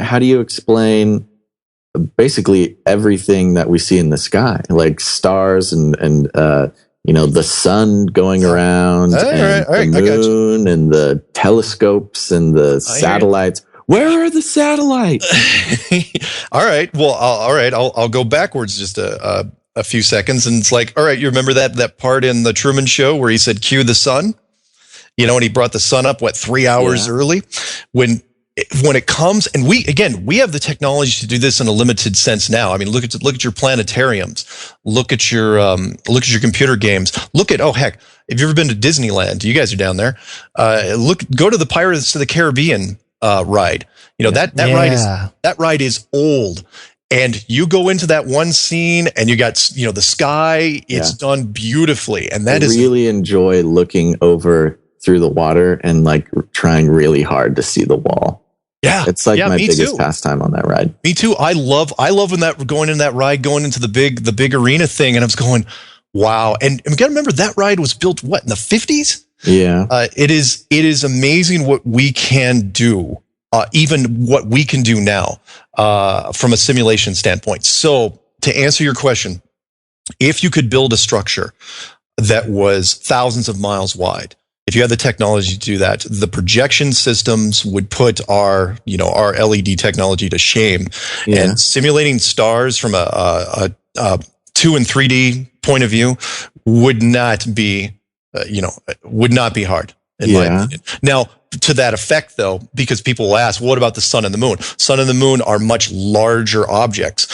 how do you explain basically everything that we see in the sky, like stars and the sun going around, the moon and the telescopes and the satellites? Where are the satellites? All right. Well, I'll go backwards just a few seconds. And it's like, all right, you remember that part in the Truman Show where he said, cue the sun? And he brought the sun up, 3 hours early? When it comes, and we have the technology to do this in a limited sense now. Look at your planetariums, look at your computer games. Have you ever been to Disneyland? You guys are down there. Go to the Pirates of the Caribbean ride. That ride is old. And you go into that one scene and you got, the sky, it's done beautifully. And I really enjoy looking over through the water and trying really hard to see the wall. Yeah. It's my biggest pastime on that ride. Me too. I love when going in that ride, going into the big arena thing. And I was going, wow. And we got to remember that ride was built in the 50s? Yeah. It is amazing what we can do. Even what we can do now, from a simulation standpoint. So to answer your question, if you could build a structure that was thousands of miles wide, if you had the technology to do that, the projection systems would put our LED technology to shame. Yeah. And simulating stars from a 2 and 3D point of view would not be hard, in my opinion. Now, to that effect, though, because people will ask, what about the sun and the moon? Sun and the moon are much larger objects,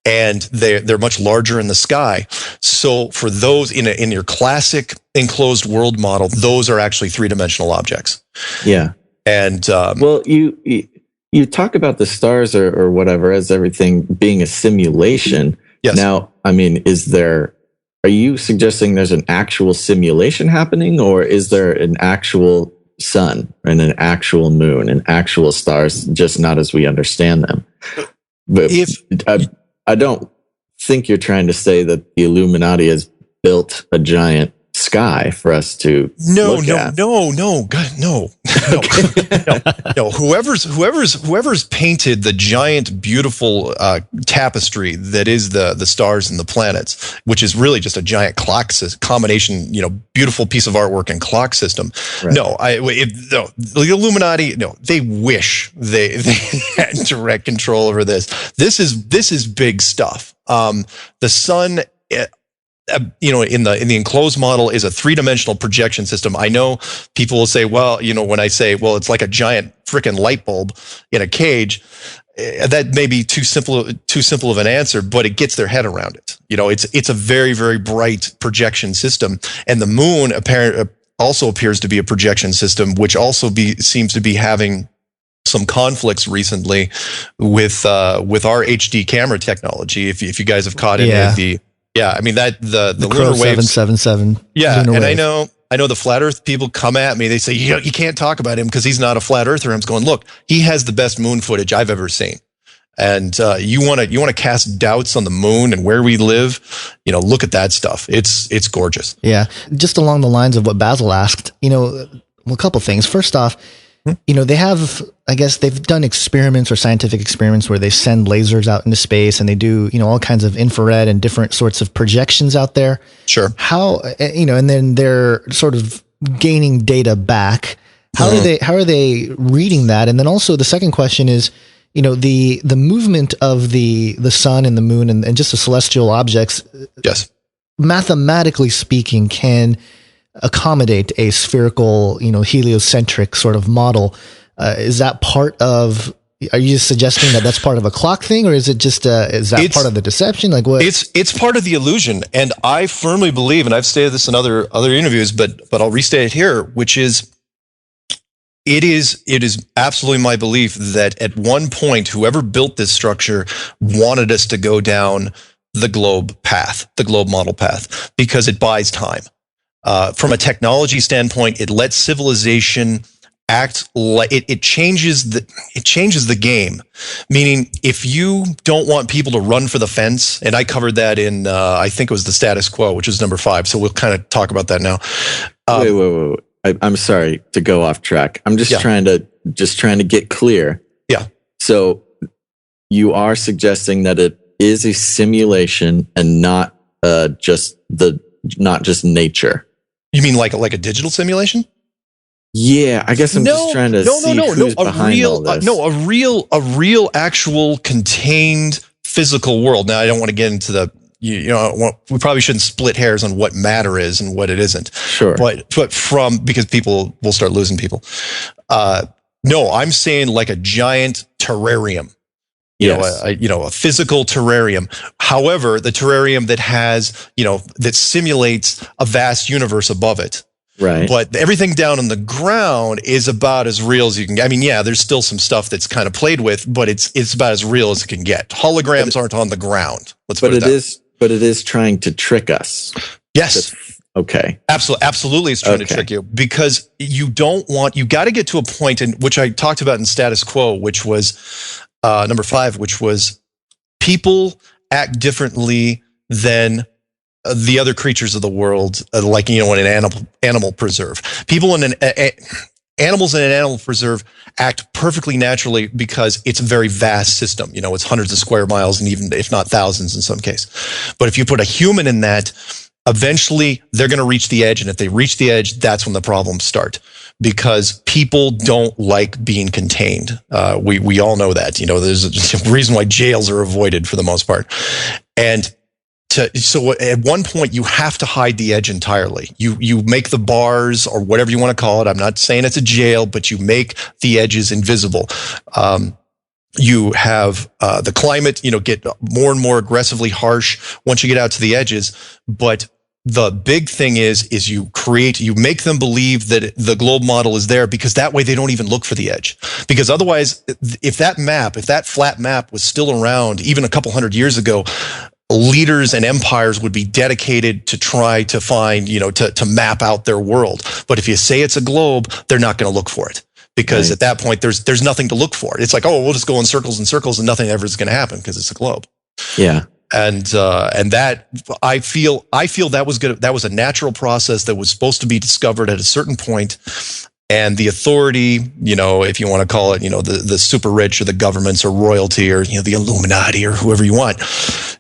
and they're much larger in the sky. So for those in your classic enclosed world model, those are actually 3-dimensional objects. Yeah. And you talk about the stars or whatever as everything being a simulation. Yes. Now, are you suggesting there's an actual simulation happening, or is there an actual sun and an actual moon and actual stars, just not as we understand them? But I don't think you're trying to say that the Illuminati has built a giant sky for us to look at. No. Whoever's painted the giant, beautiful tapestry that is the stars and the planets, which is really just a giant clock combination, beautiful piece of artwork and clock system. Right. The Illuminati, they wish they had direct control over this. This is big stuff. The sun. In the enclosed model is a 3-dimensional projection system. I know people will say, well, when I say, well, it's like a giant freaking light bulb in a cage, that may be too simple of an answer, but it gets their head around it. It's a very, very bright projection system, and the moon also appears to be a projection system, which also seems to be having some conflicts recently with our HD camera technology. If you guys have caught any of the the lunar waves 777. Yeah, lunar and wave. I know the flat Earth people come at me. They say you can't talk about him because he's not a flat Earther. I'm going, look, he has the best moon footage I've ever seen. And you want to cast doubts on the moon and where we live? Look at that stuff. It's gorgeous. Yeah, just along the lines of what Basil asked. A couple things. First off, they've done experiments or scientific experiments where they send lasers out into space and they do, all kinds of infrared and different sorts of projections out there. Sure. How, and then they're sort of gaining data back. How are they reading that? And then also the second question is, the movement of the sun and the moon and just the celestial objects, Yes. mathematically speaking, can accommodate a spherical, heliocentric sort of model. Is that part of? Are you just suggesting that that's part of a clock thing, or is it just it's part of the deception? Like what? It's part of the illusion, and I firmly believe, and I've stated this in other interviews, but I'll restate it here, which is. It is absolutely my belief that at one point, whoever built this structure wanted us to go down the globe path, the globe model path, because it buys time. From a technology standpoint, it lets civilization act like it changes the game. Meaning, if you don't want people to run for the fence, and I covered that in I think it was the status quo, which is number 5. So we'll kind of talk about that now. Wait. I'm sorry to go off track. I'm just trying to get clear. Yeah. So you are suggesting that it is a simulation and not just nature. You mean like a digital simulation? Yeah, I guess I'm just trying to see who's behind all this. A real actual contained physical world. Now I don't want to get into the we probably shouldn't split hairs on what matter is and what it isn't. Sure. But because people will start losing people. No, I'm saying like a giant terrarium. Yes. A physical terrarium. However, the terrarium that has, that simulates a vast universe above it. Right. But everything down on the ground is about as real as you can get. I mean, yeah, there's still some stuff that's kind of played with, but it's about as real as it can get. Holograms aren't on the ground. But it is trying to trick us. Yes. Okay. Absolutely. It's trying to trick you, because you got to get to a point in which I talked about in status quo, which was number 5, which was people act differently than the other creatures of the world, like, in an animal preserve. People in animals in an animal preserve act perfectly naturally because it's a very vast system. It's hundreds of square miles and even if not thousands in some case. But if you put a human in that, eventually they're going to reach the edge. And if they reach the edge, that's when the problems start, because people don't like being contained. We all know that. There's a reason why jails are avoided for the most part. And so at one point you have to hide the edge entirely. You make the bars or whatever you want to call it. I'm not saying it's a jail, but you make the edges invisible. You have the climate, get more and more aggressively harsh once you get out to the edges. But the big thing is you make them believe that the globe model is there, because that way they don't even look for the edge. Because otherwise, if that flat map was still around even a couple hundred years ago, leaders and empires would be dedicated to try to find, to map out their world. But if you say it's a globe, they're not going to look for it, because at that point there's nothing to look for. It's like, we'll just go in circles and circles and nothing ever is going to happen because it's a globe. Yeah. And that I feel that was good. That was a natural process that was supposed to be discovered at a certain point. And the authority, if you want to call it, the super rich or the governments or royalty or, the Illuminati or whoever you want,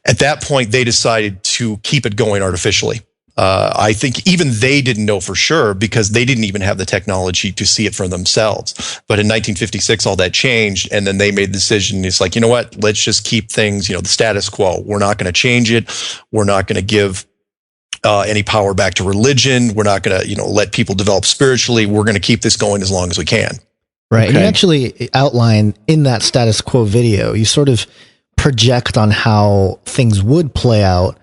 at that point, they decided to keep it going artificially. I think even they didn't know for sure, because they didn't even have the technology to see it for themselves. But in 1956, all that changed. And then they made the decision. It's like, you know what, let's just keep things, the status quo. We're not going to change it. We're not going to give any power back to religion. We're not going to, let people develop spiritually. We're going to keep this going as long as we can. Right. Okay. And you actually outline in that status quo video, you sort of project on how things would play out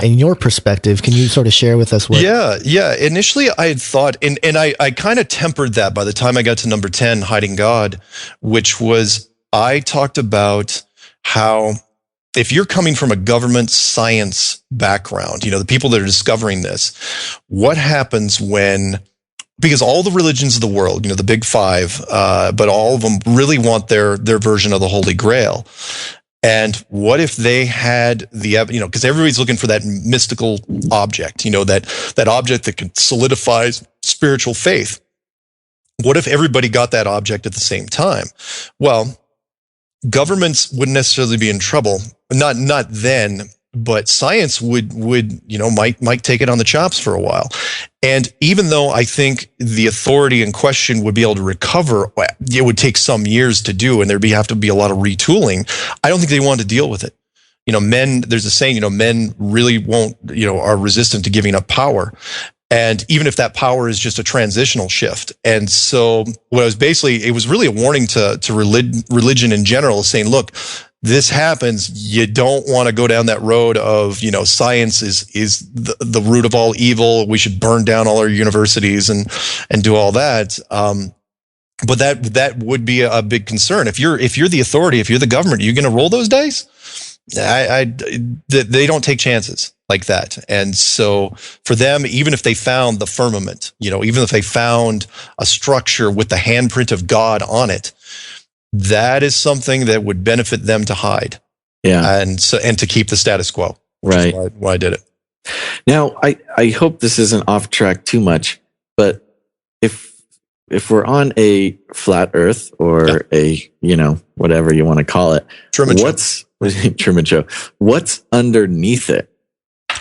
in your perspective. Can you sort of share with us what? Yeah. Initially I had thought, and I kind of tempered that by the time I got to number 10, Hiding God, which was, I talked about how, if you're coming from a government science background, the people that are discovering this, what happens when, because all the religions of the world, the big 5, but all of them really want their version of the Holy Grail. And what if they had because everybody's looking for that mystical object, that object that can solidify spiritual faith. What if everybody got that object at the same time? Well, governments wouldn't necessarily be in trouble. Not then, but science would might take it on the chops for a while. And even though I think the authority in question would be able to recover, it would take some years to do, and there'd have to be a lot of retooling. I don't think they want to deal with it. There's a saying, men really won't, are resistant to giving up power. And even if that power is just a transitional shift. And so it was really a warning to religion in general, saying, look, this happens. You don't want to go down that road of, science is the root of all evil. We should burn down all our universities and do all that. But that would be a big concern. If you're the authority, if you're the government, are you going to roll those dice? They don't take chances like that. And so for them, even if they found the firmament, even if they found a structure with the handprint of God on it, that is something that would benefit them to hide. Yeah. And to keep the status quo. Right. Why I did it. Now, I hope this isn't off track too much, but if we're on a flat Earth or a, whatever you want to call it, Truman Show, what's underneath it?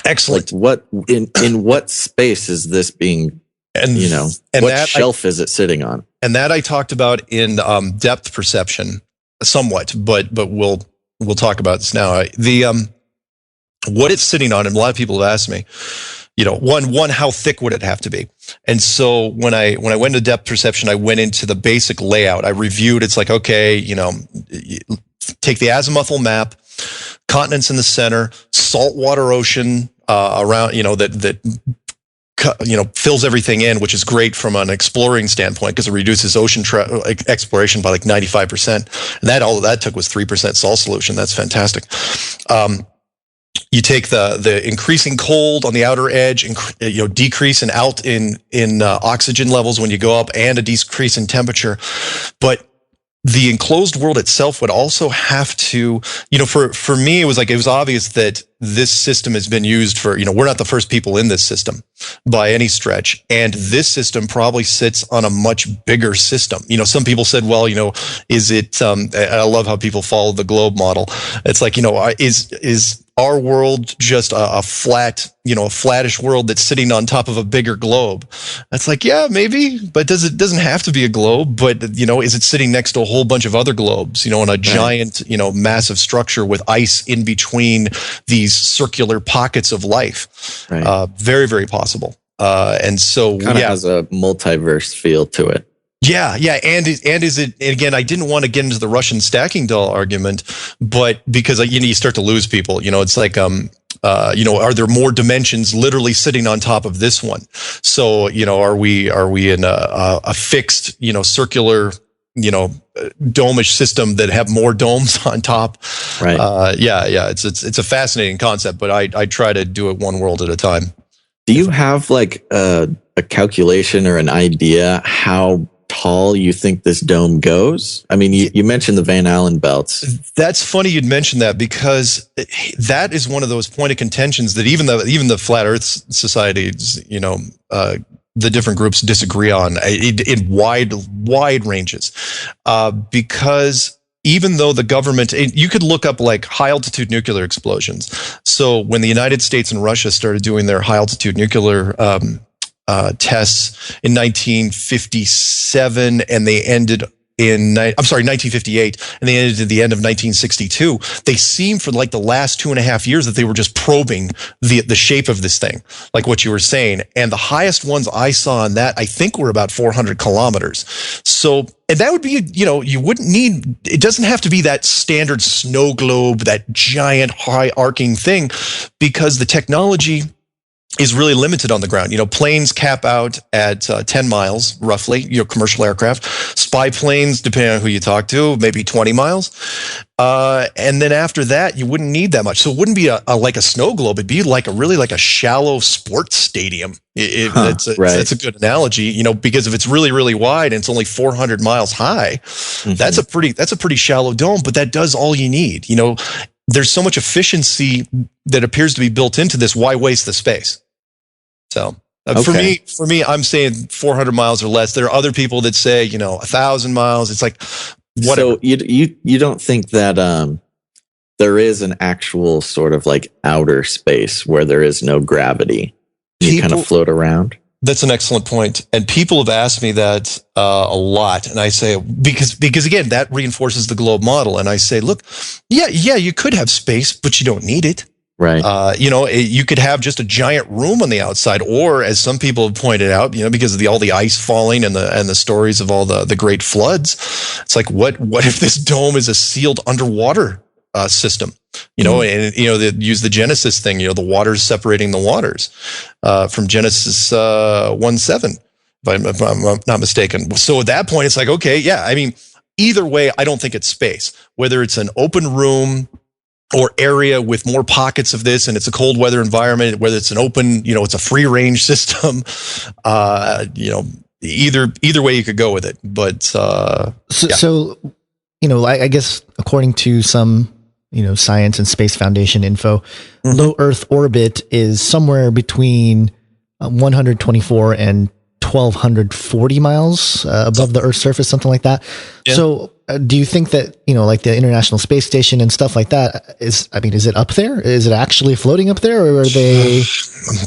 Excellent. Like in what space is this being, and what shelf is it sitting on? And that I talked about in depth perception somewhat, but we'll talk about this now. What it's sitting on, and a lot of people have asked me, one, how thick would it have to be? And so when I went to depth perception, I went into the basic layout. I reviewed. It's like, okay, take the azimuthal map, continents in the center, saltwater ocean around, that fills everything in, which is great from an exploring standpoint because it reduces ocean exploration by like 95%. And all that took was 3% salt solution. That's fantastic. You take the increasing cold on the outer edge, decrease in oxygen levels when you go up, and a decrease in temperature. But the enclosed world itself would also have to, for me, it was obvious that this system has been used for, we're not the first people in this system by any stretch. And this system probably sits on a much bigger system. Some people said, well, is it, I love how people follow the globe model. It's like, is our world just a flat, a flattish world that's sitting on top of a bigger globe? That's like, yeah, maybe, but it doesn't have to be a globe, but is it sitting next to a whole bunch of other globes, in a giant, massive structure with ice in between these circular pockets of life? Right. Very, very possible. And so kind of has a multiverse feel to it. Yeah. And is it, again, I didn't want to get into the Russian stacking doll argument, but because, you start to lose people, it's like, are there more dimensions literally sitting on top of this one? So, are we in a fixed, circular, dome-ish system that have more domes on top? Right. It's a fascinating concept, but I try to do it one world at a time. Do you have like a calculation or an idea how tall you think this dome goes? I mean, you mentioned the Van Allen belts. That's funny you'd mention that, because that is one of those point of contentions that even the Flat Earth societies, the different groups disagree on in wide ranges, because even though the government, you could look up like high altitude nuclear explosions. So when the United States and Russia started doing their high altitude nuclear tests in 1957, and they ended in 1958, and they ended at the end of 1962. They seemed for like the last 2.5 years that they were just probing the shape of this thing, like what you were saying. And the highest ones I saw on that, I think, were about 400 kilometers. So, and that would be, you wouldn't need, it doesn't have to be that standard snow globe, that giant high arcing thing, because the technology is really limited on the ground. Planes cap out at 10 miles, roughly, commercial aircraft. Spy planes, depending on who you talk to, maybe 20 miles. And then after that, you wouldn't need that much. So it wouldn't be like a snow globe. It'd be like a shallow sports stadium. That's a good analogy, because if it's really, really wide and it's only 400 miles high, that's a pretty shallow dome, but that does all you need. There's so much efficiency that appears to be built into this. Why waste the space? So for me, I'm saying 400 miles or less. There are other people that say, 1,000 miles. It's like, whatever. So you don't think that there is an actual sort of like outer space where there is no gravity. You kind of float around. That's an excellent point. And people have asked me that a lot. And I say, because again, that reinforces the globe model. And I say, look, yeah, you could have space, but you don't need it. Right. You could have just a giant room on the outside, or as some people have pointed out, because of all the ice falling and the stories of all the great floods. It's like, what if this dome is a sealed underwater system? And they use the Genesis thing, the waters separating the waters, from Genesis 1:7, if I'm not mistaken. So at that point, it's like, okay, yeah, I mean, either way, I don't think it's space. Whether it's an open room or area with more pockets of this, and it's a cold weather environment, whether it's an open, it's a free range system, either way you could go with it. But So, I guess according to some Science and Space Foundation info, low Earth orbit is somewhere between 124 and 1,240 miles above the Earth's surface, something like that. Yeah. So do you think that, like the International Space Station and stuff like that is it up there? Is it actually floating up there, or are they?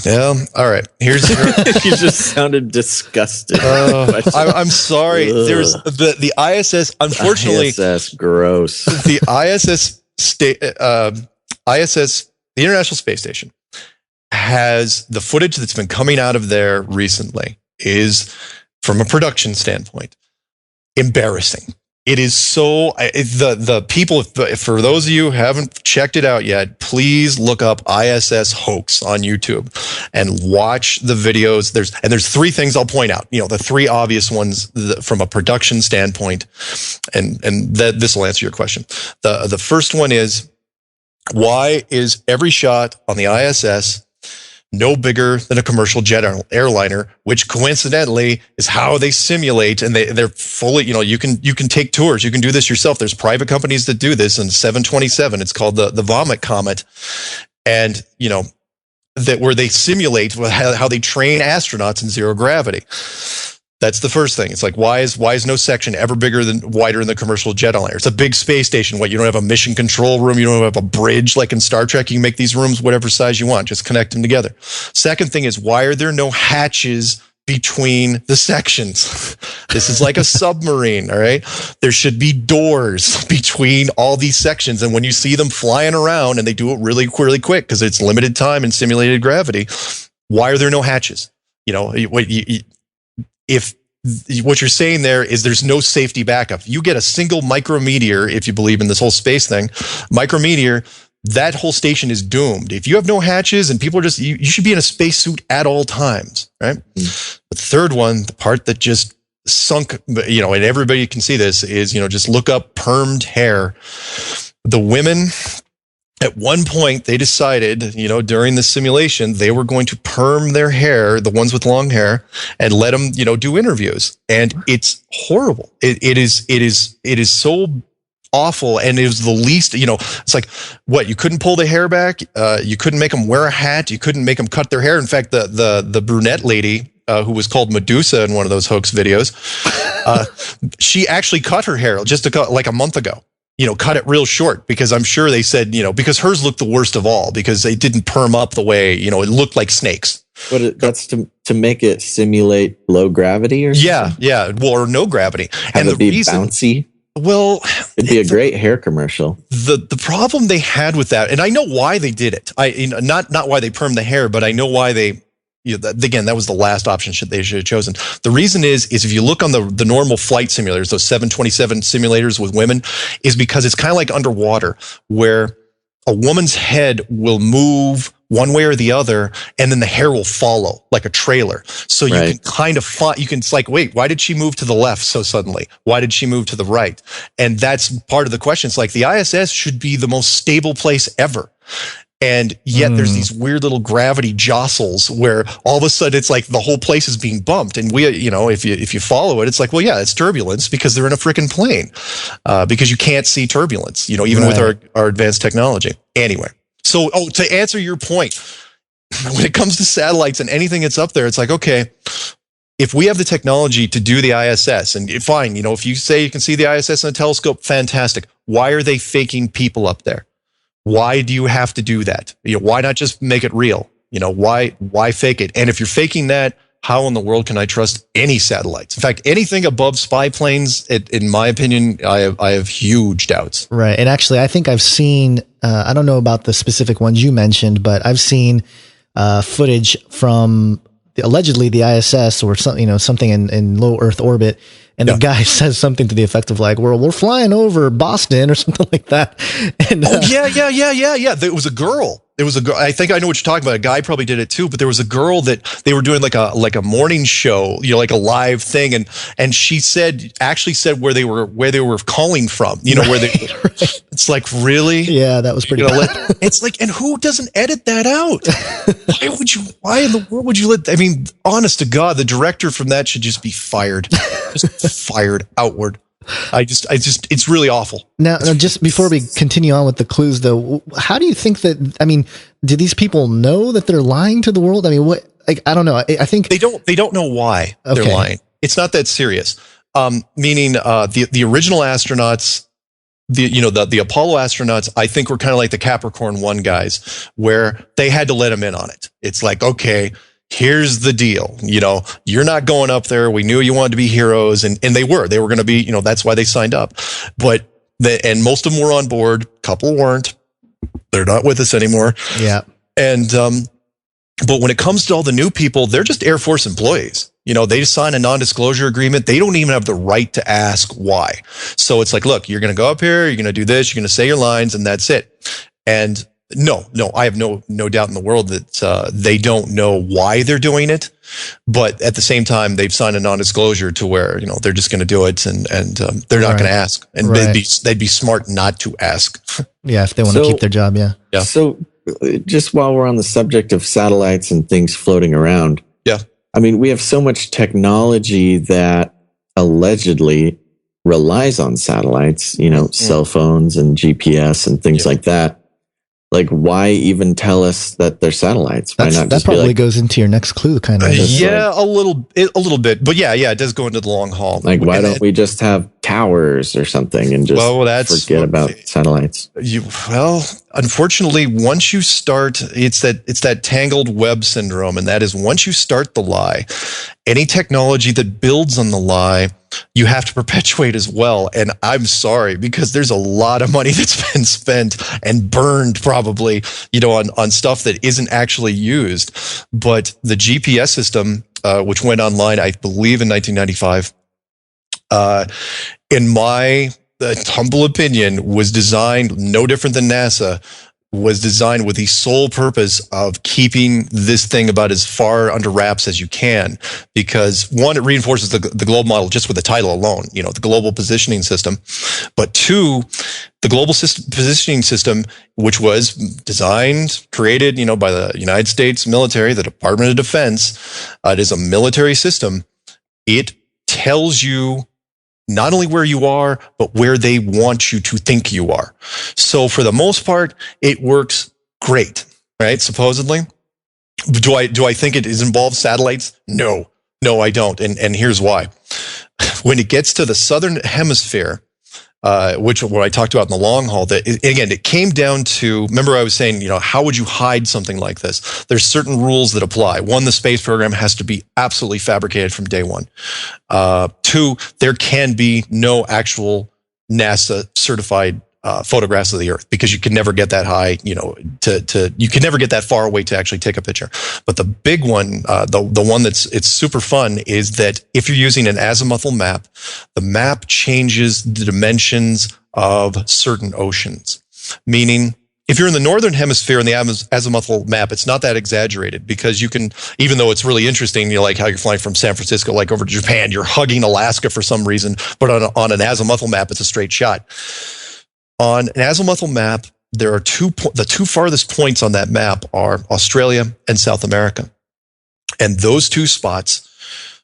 Yeah. All right. You just sounded disgusted. I'm sorry. Ugh. There's the ISS, unfortunately. ISS, gross. The ISS, the International Space Station, has the footage that's been coming out of there recently is, from a production standpoint, embarrassing. It is so, the people, for those of you who haven't checked it out yet, please look up ISS hoax on YouTube and watch the videos. There's three things I'll point out, the three obvious ones from a production standpoint. And that this will answer your question. The first one is, why is every shot on the ISS no bigger than a commercial jet airliner, which coincidentally is how they simulate, and they're fully, you can take tours, you can do this yourself. There's private companies that do this. In 727, it's called the Vomit Comet, and where they simulate how they train astronauts in zero gravity. That's the first thing. It's like, why is no section ever wider than the commercial jet airliner? It's a big space station. You don't have a mission control room. You don't have a bridge like in Star Trek. You can make these rooms whatever size you want. Just connect them together. Second thing is, why are there no hatches between the sections? This is like a submarine, all right? There should be doors between all these sections. And when you see them flying around, and they do it really, really quick because it's limited time and simulated gravity, why are there no hatches? If what you're saying there is there's no safety backup, you get a single micrometeor, if you believe in this whole space thing, micrometeor, that whole station is doomed. If you have no hatches and people are just, you should be in a spacesuit at all times, right? The third one, the part that just sunk, and everybody can see this, is, just look up permed hair. The women, at one point, they decided, during the simulation, they were going to perm their hair, the ones with long hair, and let them, do interviews. And it's horrible. It is so awful. And it was the least, it's like, what, you couldn't pull the hair back? You couldn't make them wear a hat. You couldn't make them cut their hair. In fact, the brunette lady, who was called Medusa in one of those hoax videos, she actually cut her hair just like a month ago. Cut it real short, because I'm sure they said, because hers looked the worst of all, because they didn't perm up the way, it looked like snakes. But that's to make it simulate low gravity or something? Yeah. Well, or no gravity. Have it be bouncy? Well, it'd be a great hair commercial. The problem they had with that, and I know why they did it. Not why they permed the hair, but I know why they, again, that was the last option they should have chosen. The reason is if you look on the normal flight simulators, those 727 simulators with women, is because it's kind of like underwater, where a woman's head will move one way or the other, and then the hair will follow like a trailer. So you can kind of it's like, wait, why did she move to the left so suddenly? Why did she move to the right? And that's part of the question. It's like, the ISS should be the most stable place ever. And yet there's these weird little gravity jostles where all of a sudden it's like the whole place is being bumped. And if you follow it, it's like, well, yeah, it's turbulence because they're in a freaking plane, because you can't see turbulence, even with our advanced technology. Anyway, so, to answer your point, when it comes to satellites and anything that's up there, it's like, okay, if we have the technology to do the ISS, and fine, if you say you can see the ISS in a telescope, fantastic. Why are they faking people up there? Why do you have to do that? Why not just make it real? Why fake it? And if you're faking that, how in the world can I trust any satellites? In fact, anything above spy planes, in my opinion, I have huge doubts. Right. And actually, I think I've seen, I don't know about the specific ones you mentioned, but I've seen footage from allegedly the ISS or something, something in low Earth orbit. And the guy says something to the effect of like, we're flying over Boston or something like that. And, yeah. There was a girl. I think I know what you're talking about. A guy probably did it too, but there was a girl that they were doing like a morning show, like a live thing. And she actually said where they were calling from, where they, it's like, really? Yeah, that was pretty bad. It's like, and who doesn't edit that out? Why in the world would you honest to God, the director from that should just be fired. Just fired outward. It's really awful. Now, just before we continue on with the clues, though, how do you think that? Do these people know that they're lying to the world? What? I don't know. I think they don't know why they're lying. It's not that serious. Meaning, the original astronauts, the Apollo astronauts, I think were kind of like the Capricorn 1 guys, where they had to let them in on it. It's like, okay, here's the deal. You're not going up there. We knew you wanted to be heroes, and they were going to be, that's why they signed up. But and most of them were on board. A couple weren't. They're not with us anymore. Yeah. And, but when it comes to all the new people, they're just Air Force employees. They just sign a non-disclosure agreement. They don't even have the right to ask why. So it's like, look, you're going to go up here. You're going to do this. You're going to say your lines, and that's it. And no, I have no doubt in the world that they don't know why they're doing it, but at the same time, they've signed a non-disclosure to where they're just going to do it, and they're not going to ask, and they'd be smart not to ask. Yeah, if they want to keep their job. Yeah. So, just while we're on the subject of satellites and things floating around, we have so much technology that allegedly relies on satellites. Cell phones and GPS and things like that. Like, why even tell us that they're satellites? Why not? That probably goes into your next clue, kind of. A little bit, but yeah, it does go into the long haul. Like, why don't we just have towers or something and just forget about satellites? Unfortunately, once you start, it's that tangled web syndrome, and that is once you start the lie, any technology that builds on the lie, you have to perpetuate as well. And I'm sorry, because there's a lot of money that's been spent and burned probably, on stuff that isn't actually used. But the GPS system, which went online, I believe in 1995, in my humble opinion, was designed no different than NASA, was designed with the sole purpose of keeping this thing about as far under wraps as you can, because one, it reinforces the globe model just with the title alone, the global positioning system. But two, the global positioning system, which was designed, created, by the United States military, the Department of Defense, it is a military system. It tells you not only where you are, but where they want you to think you are. So for the most part, it works great, right? Supposedly. Do I think it involves satellites? No, I don't. And here's why. When it gets to the southern hemisphere, which what I talked about in the long haul, that again, it came down to, remember I was saying, how would you hide something like this? There's certain rules that apply. One, the space program has to be absolutely fabricated from day one. Two, there can be no actual NASA certified photographs of the Earth, because you can never get that high, you can never get that far away to actually take a picture. But the big one, the one it's super fun, is that if you're using an azimuthal map, the map changes the dimensions of certain oceans. Meaning, if you're in the northern hemisphere in the azimuthal map, it's not that exaggerated, because you can, even though it's really interesting, like how you're flying from San Francisco, like over to Japan, you're hugging Alaska for some reason, but on an azimuthal map, it's a straight shot. On an azimuthal map, there are the two farthest points on that map are Australia and South America. And those two spots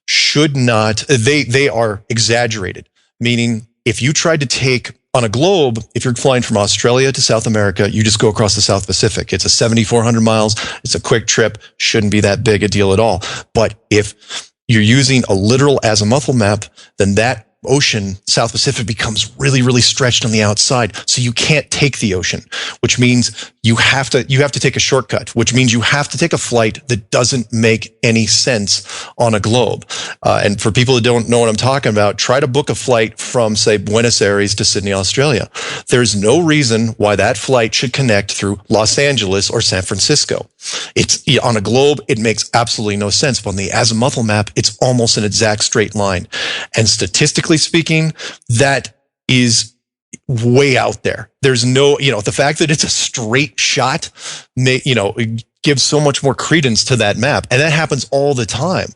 should not, they are exaggerated. Meaning, if you tried to take on a globe, if you're flying from Australia to South America, you just go across the South Pacific. It's a 7,400 miles. It's a quick trip. Shouldn't be that big a deal at all. But if you're using a literal azimuthal map, then that ocean, South Pacific, becomes really, really stretched on the outside. So you can't take the ocean, which means you have to take a shortcut, which means you have to take a flight that doesn't make any sense on a globe. And for people who don't know what I'm talking about, try to book a flight from, say, Buenos Aires to Sydney, Australia. There's no reason why that flight should connect through Los Angeles or San Francisco. It's on a globe, it makes absolutely no sense. But on the azimuthal map, it's almost an exact straight line. And statistically speaking, that is way out there. There's no, the fact that it's a straight shot, it gives so much more credence to that map. And that happens all the time.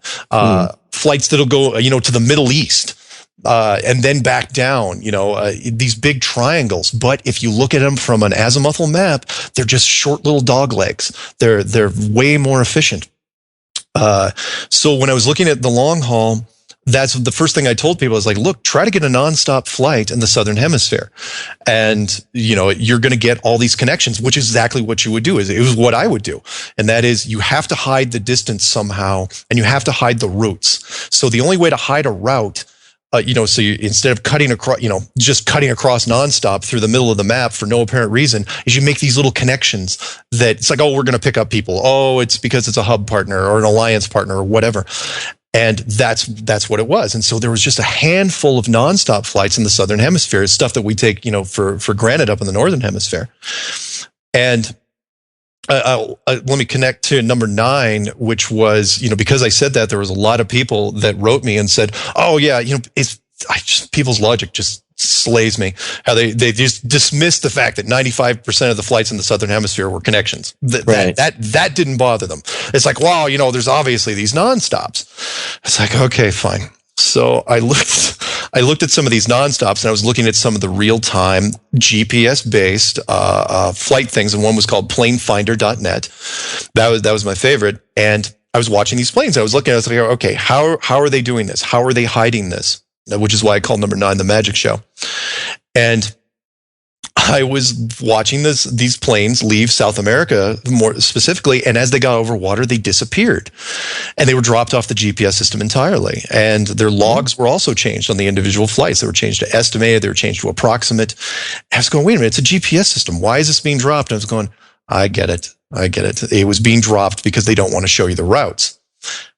Flights that'll go, to the Middle East. And then back down, these big triangles. But if you look at them from an azimuthal map, they're just short little dog legs. They're way more efficient. So when I was looking at the long haul, that's the first thing I told people. I was like, look, try to get a nonstop flight in the Southern Hemisphere. And, you're going to get all these connections, which is exactly what you would do. It was what I would do. And that is, you have to hide the distance somehow, and you have to hide the routes. So the only way to hide a route, so you, instead of cutting across, just cutting across nonstop through the middle of the map for no apparent reason, is you make these little connections that it's like, oh, we're going to pick up people. Oh, it's because it's a hub partner or an alliance partner or whatever. And that's what it was. And so there was just a handful of nonstop flights in the Southern Hemisphere, stuff that we take, for granted up in the Northern Hemisphere. And let me connect to number 9, which was, because I said that, there was a lot of people that wrote me and said, oh yeah, people's logic just slays me. How they just dismissed the fact that 95% of the flights in the Southern Hemisphere were connections. That didn't bother them. It's like, wow, there's obviously these nonstops. It's like, okay, fine. So I looked at some of these nonstops, and I was looking at some of the real-time GPS-based flight things, and one was called planefinder.net. That was my favorite, and I was watching these planes. I was looking, I was like, okay, how are they doing this? How are they hiding this? Which is why I called number 9 the magic show. And I was watching these planes leave South America more specifically, and as they got over water, they disappeared. And they were dropped off the GPS system entirely. And their logs were also changed on the individual flights. They were changed to estimated, they were changed to approximate. I was going, wait a minute, it's a GPS system. Why is this being dropped? And I was going, I get it. It was being dropped because they don't want to show you the routes.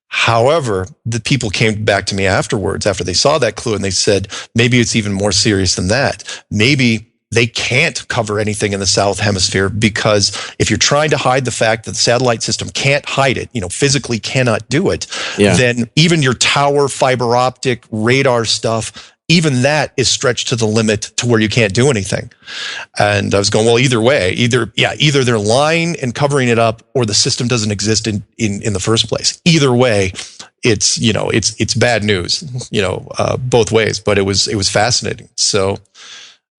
However, the people came back to me afterwards, after they saw that clue, and they said, maybe it's even more serious than that. Maybe they can't cover anything in the South Hemisphere, because if you're trying to hide the fact that the satellite system can't hide it, physically cannot do it, then even your tower, fiber optic, radar stuff, even that is stretched to the limit to where you can't do anything. And I was going, well, either way, either they're lying and covering it up, or the system doesn't exist in the first place. Either way, it's bad news, both ways, but it was fascinating. So,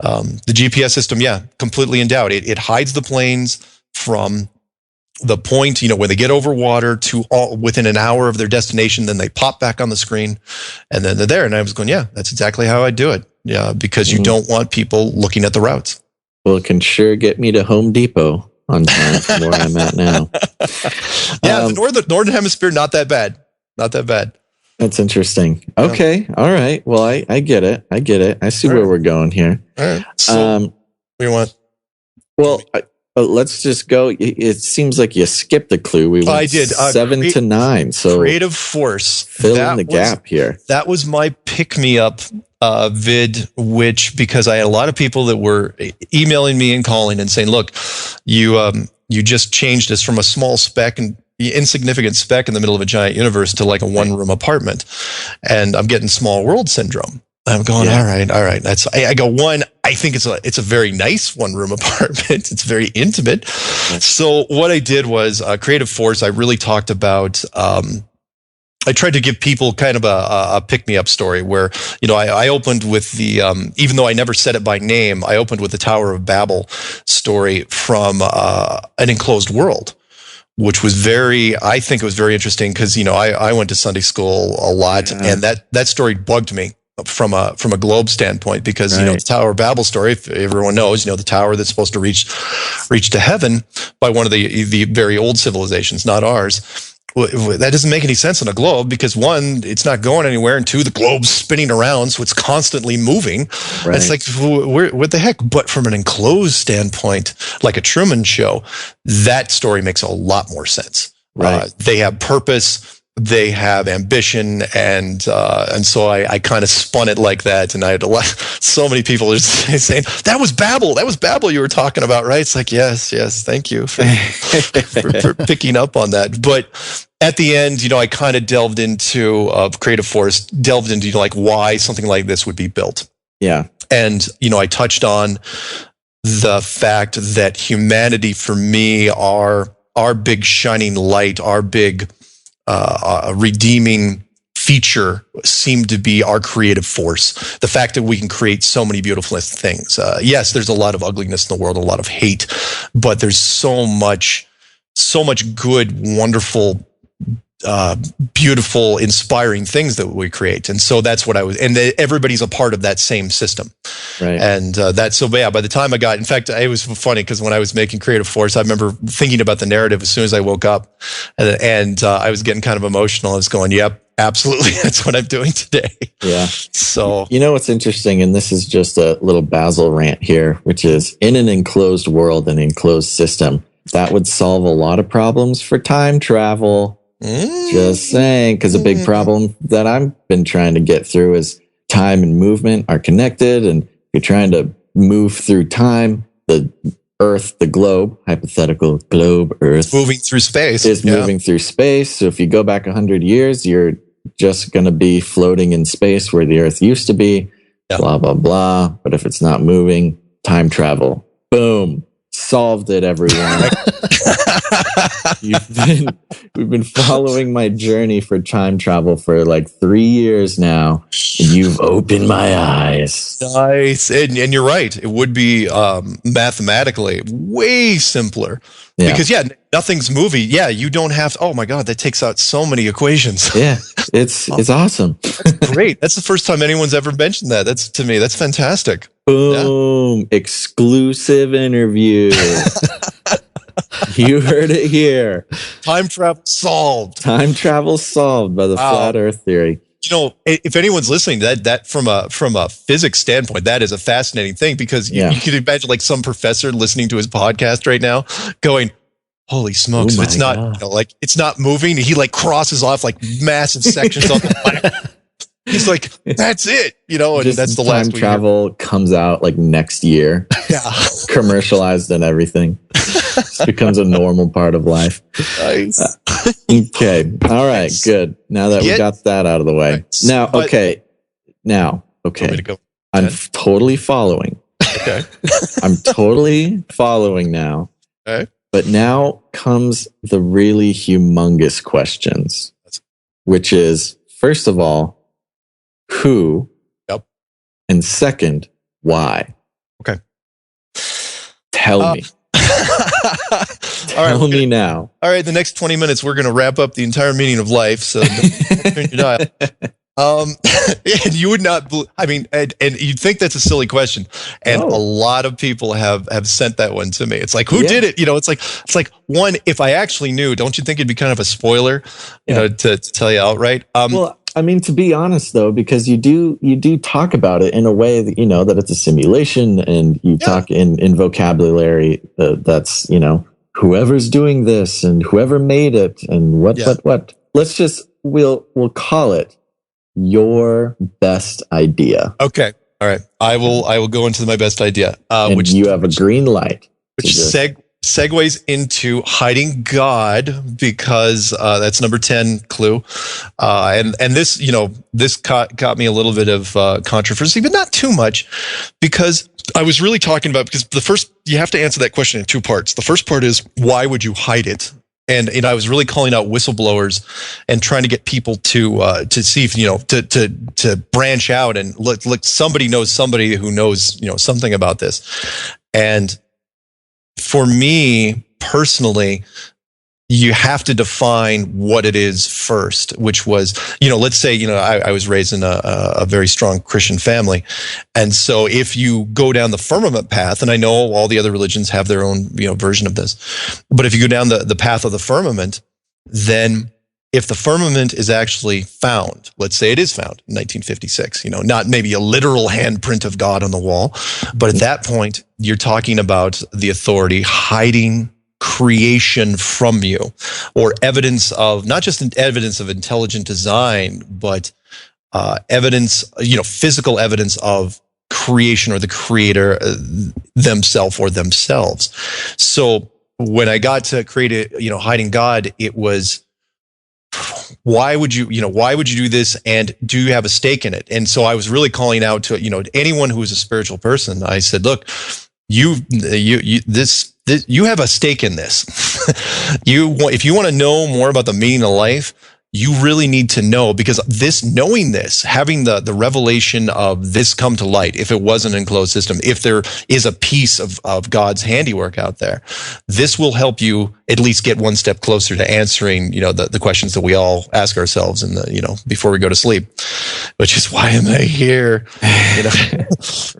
the GPS system, completely in doubt. It hides the planes from the point, when they get over water to within an hour of their destination, then they pop back on the screen, and then they're there. And I was going, that's exactly how I do it. Yeah, because you don't want people looking at the routes. Well, it can sure get me to Home Depot on time from where I'm at now. The Northern Hemisphere, not that bad. Not that bad. That's interesting. Okay. All right. Well, I get it. I see where we're going here. All right. So, what do you want? Well, let's just go. It seems like you skipped a clue. We went 7 to 9. So creative force. Fill in the gap here. That was my pick-me-up vid, which, because I had a lot of people that were emailing me and calling and saying, look, you just changed us from a small speck and insignificant speck in the middle of a giant universe to like a one-room apartment, and I'm getting small world syndrome. I'm going, all right. I go, one, I think it's a very nice one-room apartment. It's very intimate. So what I did was creative force. I really talked about. I tried to give people kind of a pick-me-up story where, I opened with the, even though I never said it by name, I opened with the Tower of Babel story from an enclosed world, which was I think it was very interesting because, I went to Sunday school a lot, and that story bugged me from a globe standpoint, because, the Tower of Babel story, if everyone knows, the tower that's supposed to reach to heaven by one of the very old civilizations, not ours, that doesn't make any sense on a globe because one, it's not going anywhere, and two, the globe's spinning around, so it's constantly moving. Right. It's like, what the heck? But from an enclosed standpoint, like a Truman Show, that story makes a lot more sense. Right. They have purpose. They have ambition, and so I kind of spun it like that, and I had so many people are saying that was Babel you were talking about, right? It's like yes, thank you for picking up on that. But at the end, I kind of delved into creative force, delved into like why something like this would be built. Yeah, and I touched on the fact that humanity, for me, our big shining light, our big redeeming feature seemed to be our creative force. The fact that we can create so many beautiful things. Yes, there's a lot of ugliness in the world, a lot of hate, but there's so much good, wonderful, beautiful, inspiring things that we create. And so that's what and everybody's a part of that same system. Right. And by the time in fact, it was funny because when I was making Creative Force, I remember thinking about the narrative as soon as I woke up, and I was getting kind of emotional. I was going, yep, absolutely. That's what I'm doing today. Yeah. So, what's interesting, and this is just a little Basil rant here, which is in an enclosed world, an enclosed system, that would solve a lot of problems for time travel. Just saying, because a big problem that I've been trying to get through is time and movement are connected, and you're trying to move through time. The Earth, the globe, hypothetical globe Earth, moving through space is moving through space. So if you go back 100 years, you're just going to be floating in space where the Earth used to be. Blah blah blah. But if it's not moving, time travel. Boom. Solved it, everyone. We've been following my journey for time travel for like 3 years now. And you've opened my eyes. Nice. And you're right. It would be mathematically way simpler. Yeah. Because nothing's moving. Yeah, you don't have to, oh my God, that takes out so many equations. Yeah, it's awesome. That's great. That's the first time anyone's ever mentioned that. To me, that's fantastic. Boom. Yeah. Exclusive interview. You heard it here. Time travel solved. Time travel solved by the flat Earth theory. If anyone's listening, that from a physics standpoint, that is a fascinating thing because you could imagine like some professor listening to his podcast right now going, holy smokes, it's not it's not moving. He like crosses off like massive sections of the planet. He's like, that's it, and just that's the time last travel comes out like next year. Yeah. Commercialized and everything. It becomes a normal part of life. Nice. Okay. All right. Good. Now that we got that out of the way. Right. Now, I'm totally following. Okay. I'm totally following now. Okay. But now comes the really humongous questions, which is, first of all, who? Yep. And second, why? Okay. Tell me. Tell me now. All right, the next 20 minutes, we're going to wrap up the entire meaning of life. So turn your dial. And you would not, and you'd think that's a silly question. And a lot of people have sent that one to me. It's like, who did it? It's like one, if I actually knew, don't you think it'd be kind of a spoiler, to tell you outright? To be honest though, because you do talk about it in a way that, that it's a simulation, and you talk in vocabulary that's, whoever's doing this and whoever made it and what. Let's just, we'll call it your best idea. Okay. All right. I will go into my best idea. Which you have a green light. Which segues into hiding God, because that's number 10 clue. And this, this got me a little bit of controversy, but not too much, because I was really talking about, because the first, you have to answer that question in two parts. The first part is, why would you hide it? And I was really calling out whistleblowers and trying to get people to see if, to branch out and look, somebody knows somebody who knows, something about this. And for me personally, you have to define what it is first, which was, let's say, I was raised in a very strong Christian family. And so if you go down the firmament path, and I know all the other religions have their own, version of this, but if you go down the path of the firmament, then if the firmament is actually found, let's say it is found in 1956, not maybe a literal handprint of God on the wall, but at that point, you're talking about the authority hiding creation from you, or evidence of, not just evidence of intelligent design, but evidence, physical evidence of creation or the creator themselves. So when I got to create a, hiding God, it was, why would you do this, and do you have a stake in it? And so I was really calling out to, anyone who is a spiritual person. I said, look, you have a stake in this. If you want to know more about the meaning of life, you really need to know, because having the revelation of this come to light, if it was an enclosed system, if there is a piece of God's handiwork out there, this will help you at least get one step closer to answering, the questions that we all ask ourselves before we go to sleep, which is, why am I here?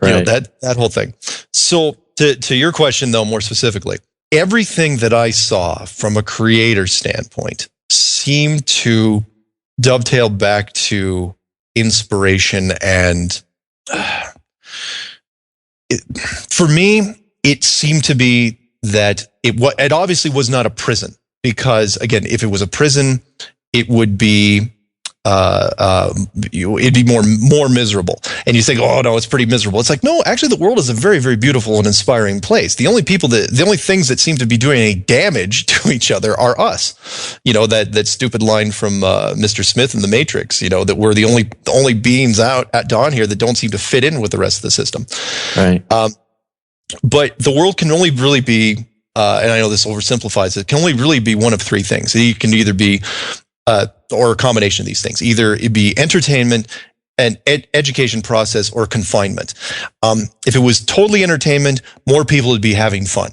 Right. That whole thing. So to your question, though, more specifically, everything that I saw from a creator standpoint seemed to dovetail back to inspiration. And for me, it seemed to be that it obviously was not a prison, because, again, if it was a prison, it would be it'd be more miserable. And you think, oh no, it's pretty miserable. It's like, no, actually the world is a very, very beautiful and inspiring place. The only things that seem to be doing any damage to each other are us. That stupid line from Mr. Smith in The Matrix, that we're the only beings out at dawn here that don't seem to fit in with the rest of the system. Right. But the world can only really be, and I know this oversimplifies it, can only really be one of three things. It can either be or a combination of these things. Either it be entertainment, an education process, or confinement. If it was totally entertainment, more people would be having fun,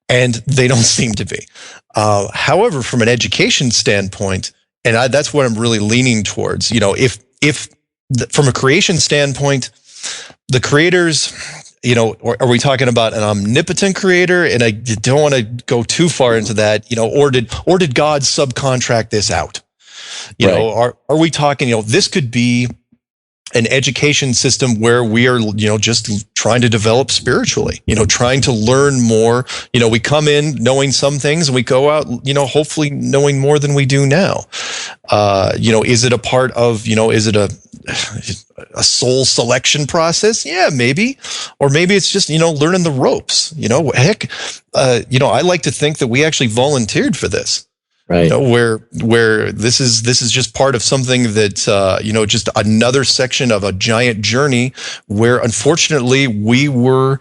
and they don't seem to be. However, from an education standpoint, and that's what I'm really leaning towards, from a creation standpoint, the creators, are we talking about an omnipotent creator? And I don't want to go too far into that, or did God subcontract this out? Are we talking, this could be an education system where we are, just trying to develop spiritually, trying to learn more. We come in knowing some things and we go out, hopefully knowing more than we do now. Is it a part of, is it a soul selection process? Yeah, maybe. Or maybe it's just, learning the ropes, heck, I like to think that we actually volunteered for this. Right. Where this is just part of something that, just another section of a giant journey where unfortunately we were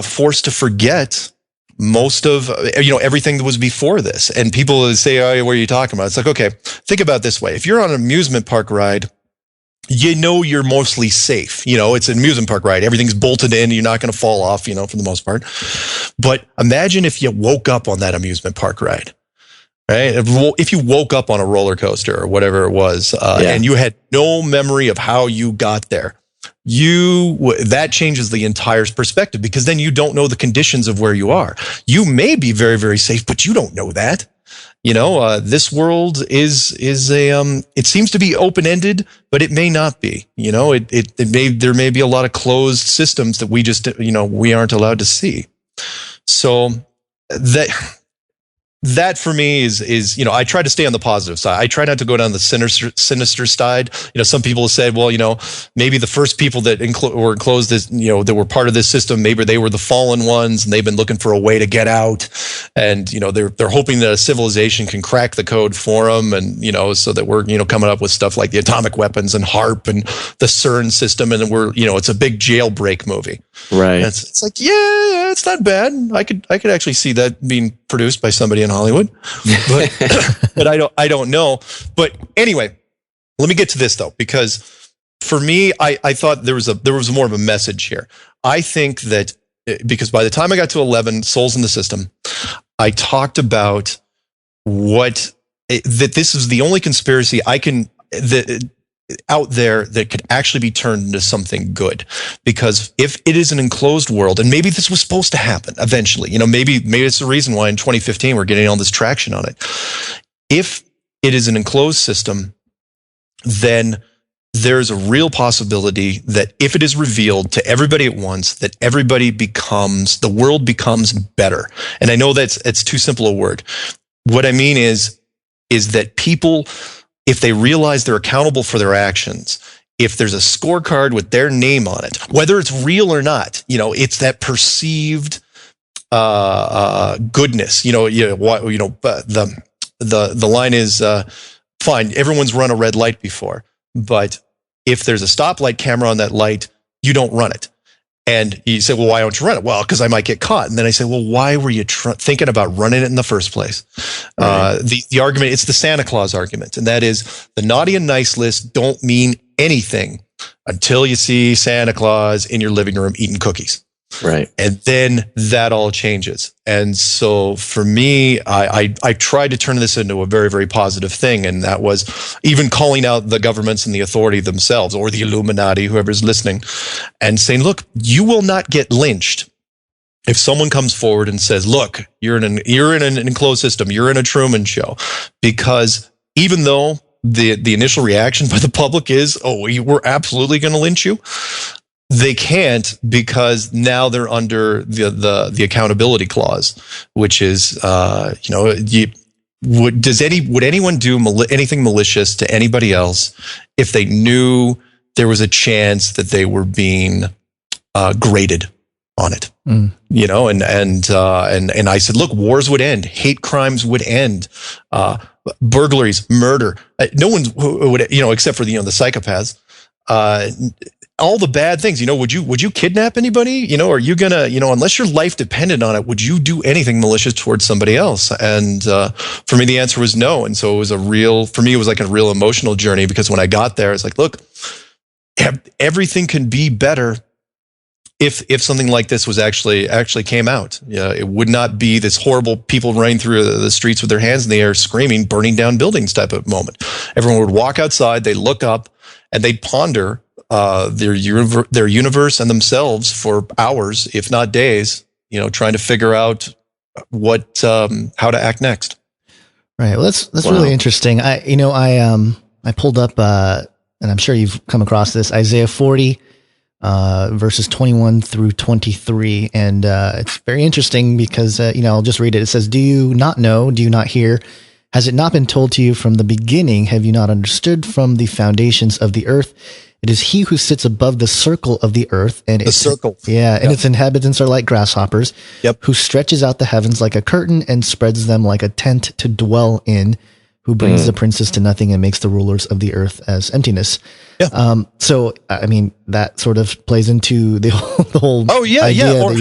forced to forget most of, everything that was before this. And people say, oh, what are you talking about? It's like, okay, think about it this way. If you're on an amusement park ride, you're mostly safe. It's an amusement park ride. Everything's bolted in. You're not going to fall off, for the most part. But imagine if you woke up on that amusement park ride. Right. If you woke up on a roller coaster or whatever it was, and you had no memory of how you got there, that changes the entire perspective, because then you don't know the conditions of where you are. You may be very, very safe, but you don't know that. This world is it seems to be open-ended, but it may not be. There may be a lot of closed systems that we just, we aren't allowed to see. So that for me is I try to stay on the positive side. I try not to go down the sinister side. Some people have said, well, maybe the first people that were enclosed this, that were part of this system, maybe they were the fallen ones and they've been looking for a way to get out. And, they're hoping that a civilization can crack the code for them. And, so that we're, coming up with stuff like the atomic weapons and HARP and the CERN system. And we're, it's a big jailbreak movie. Right. And it's like, yeah, it's not bad. I could actually see that being produced by somebody in Hollywood, but I don't know. But anyway, let me get to this though, because for me, I thought there was more of a message here. I think that because by the time I got to 11 Souls in the System, I talked about that this is the only conspiracy out there that could actually be turned into something good. Because if it is an enclosed world, and maybe this was supposed to happen eventually, maybe it's the reason why in 2015 we're getting all this traction on it. If it is an enclosed system, then there's a real possibility that if it is revealed to everybody at once, that the world becomes better. And I know it's too simple a word. What I mean is that people, if they realize they're accountable for their actions, if there's a scorecard with their name on it, whether it's real or not, it's that perceived goodness. The line is fine. Everyone's run a red light before, but if there's a stoplight camera on that light, you don't run it. And you say, well, why don't you run it? Well, because I might get caught. And then I say, well, why were you thinking about running it in the first place? Right. The argument, it's the Santa Claus argument. And that is the naughty and nice list don't mean anything until you see Santa Claus in your living room eating cookies. Right. And then that all changes. And so for me, I tried to turn this into a very, very positive thing. And that was even calling out the governments and the authority themselves, or the Illuminati, whoever's listening, and saying, look, you will not get lynched if someone comes forward and says, look, you're in an enclosed system, you're in a Truman Show. Because even though the initial reaction by the public is, oh, we're absolutely going to lynch you, they can't, because now they're under the accountability clause, which is, would anyone do anything malicious to anybody else if they knew there was a chance that they were being graded on it? And I said, look, wars would end, hate crimes would end, burglaries, murder. No one would, except for the psychopaths. All the bad things, would you kidnap anybody? Are you gonna, unless your life depended on it, would you do anything malicious towards somebody else? And for me, the answer was no. And so it was like a real emotional journey, because when I got there, it's like, look, everything can be better if something like this was actually came out. It would not be this horrible people running through the streets with their hands in the air, screaming, burning down buildings type of moment. Everyone would walk outside, they look up, and they'd ponder their universe and themselves for hours, if not days, trying to figure out how to act next. Right. Well, that's really interesting. I pulled up, and I'm sure you've come across this, Isaiah 40, verses 21 through 23. And it's very interesting because, I'll just read it. It says, do you not know? Do you not hear? Has it not been told to you from the beginning? Have you not understood from the foundations of the earth? It is he who sits above the circle of the earth, and its inhabitants are like grasshoppers, who stretches out the heavens like a curtain and spreads them like a tent to dwell in, who brings the princes to nothing and makes the rulers of the earth as emptiness. Yeah. So, I mean, that sort of plays into the whole idea. Or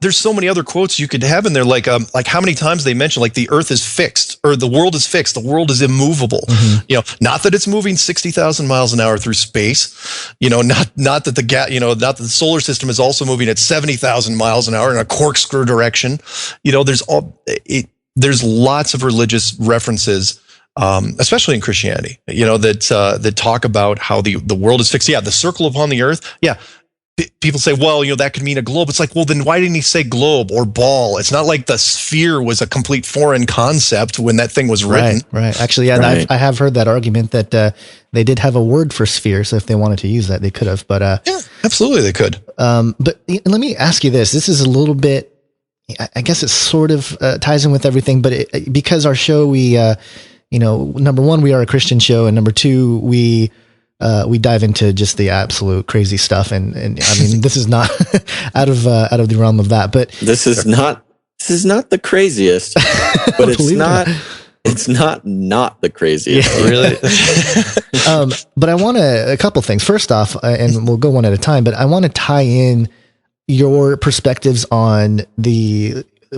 there's so many other quotes you could have in there, like how many times they mention, like, the earth is fixed, or the world is fixed, the world is immovable. Mm-hmm. Not that it's moving 60,000 miles an hour through space, not that not that the solar system is also moving at 70,000 miles an hour in a corkscrew direction. There's lots of religious references, especially in Christianity, that talk about how the world is fixed. Yeah, the circle upon the earth. Yeah. People say, well, that could mean a globe. It's like, well, then why didn't he say globe or ball? It's not like the sphere was a complete foreign concept when that thing was written. Right. Actually, yeah, right. I have heard that argument that they did have a word for sphere. So if they wanted to use that, they could have. But yeah, absolutely, they could. But let me ask you this. This is a little bit, I guess it sort of ties in with everything, but because our show, we, number one, we are a Christian show, and number two, we dive into just the absolute crazy stuff, and I mean, this is not out of the realm of that. But this is not the craziest, but it's not the craziest. Yeah. Really. But I want a couple things. First off, and we'll go one at a time, but I want to tie in your perspectives on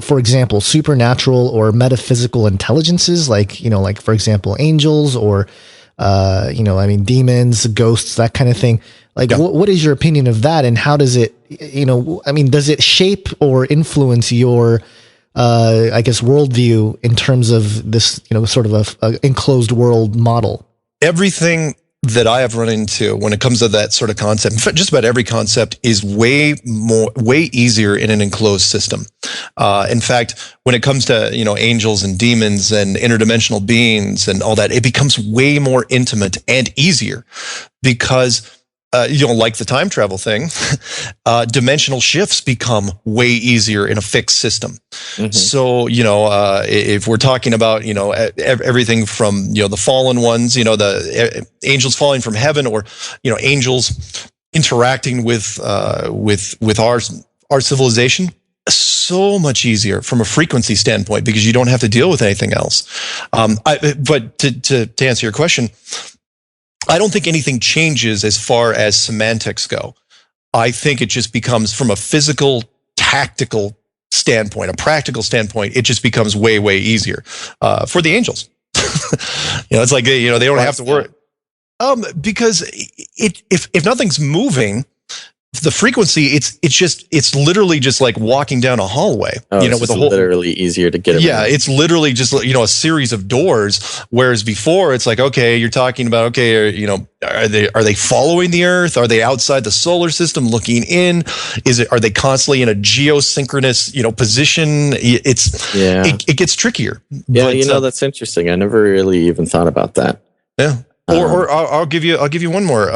for example, supernatural or metaphysical intelligences, like for example, angels, or demons, ghosts, that kind of thing. Like, what is your opinion of that, and how does it, does it shape or influence your, worldview in terms of this, sort of a enclosed world model? Everything that I have run into when it comes to that sort of concept, in fact, just about every concept, is way easier in an enclosed system. In fact, when it comes to, angels and demons and interdimensional beings and all that, it becomes way more intimate and easier because, like the time travel thing, dimensional shifts become way easier in a fixed system. Mm-hmm. So, if we're talking about, everything from, the fallen ones, the angels falling from heaven, or, angels interacting with our civilization, so much easier from a frequency standpoint because you don't have to deal with anything else. But to answer your question, I don't think anything changes as far as semantics go. I think it just becomes, from a physical, tactical standpoint, a practical standpoint, it just becomes way, way easier for the angels. It's like they don't have to worry. Because if nothing's moving, the frequency, it's literally just like walking down a hallway. With a whole, literally easier to get around. Yeah, it's literally just a series of doors. Whereas before, it's like, okay, you're talking about, okay, are they following the Earth? Are they outside the solar system looking in? Are they constantly in a geosynchronous position? It gets trickier. Yeah, but, that's interesting. I never really even thought about that. Yeah, or I'll give you one more.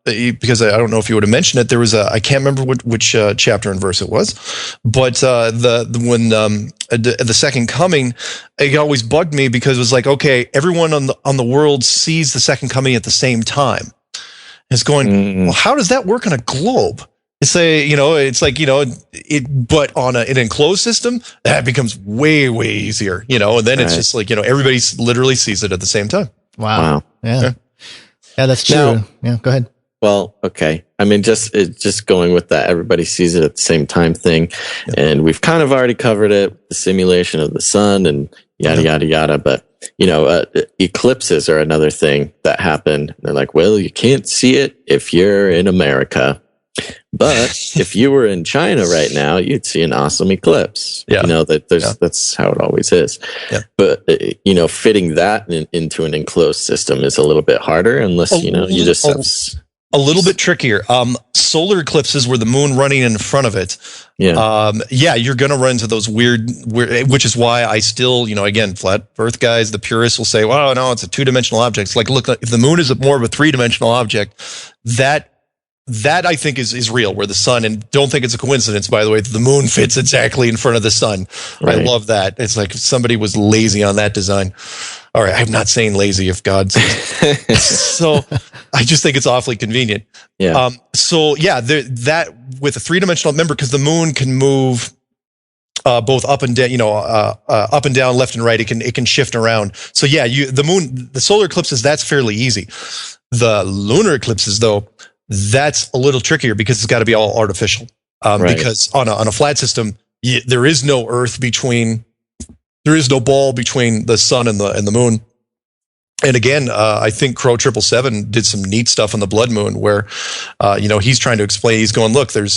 Because I don't know if you would have mentioned it, there was I can't remember which chapter and verse it was, but when the second coming, it always bugged me because it was like, okay, everyone on the world sees the second coming at the same time. And it's going, well, how does that work on a globe? It's but on an enclosed system, that becomes way, way easier, and then it's just like, everybody literally sees it at the same time. Wow. Yeah, that's true. Now, yeah, go ahead. Well, okay. I mean, just going with that, everybody sees it at the same time thing. Yeah. And we've kind of already covered it, the simulation of the sun and yada, yada, yada. But, eclipses are another thing that happen. They're like, well, you can't see it if you're in America. But if you were in China right now, you'd see an awesome eclipse. Yeah. That's how it always is. Yeah. But, fitting that into an enclosed system is a little bit harder unless, you just have... A little bit trickier. Solar eclipses where the moon running in front of it. Yeah. You're going to run into those weird, which is why I still, again, flat earth guys, the purists will say, well, no, it's a two-dimensional object. It's like, look, if the moon is more of a three-dimensional object, that I think is real, where the sun, and don't think it's a coincidence, by the way, that the moon fits exactly in front of the sun. Right. I love that. It's like somebody was lazy on that design. All right, I'm not saying lazy if God says. So I just think it's awfully convenient. Yeah. That with a three-dimensional, remember, because the moon can move both up and down, up and down, left and right. It can shift around. So yeah, the solar eclipses, that's fairly easy. The lunar eclipses, though, that's a little trickier because it's got to be all artificial. Because on a flat system, there is no Earth between. There is no ball between the sun and the moon. And again, I think Crow 777 did some neat stuff on the blood moon where, he's trying to explain, he's going, look, there's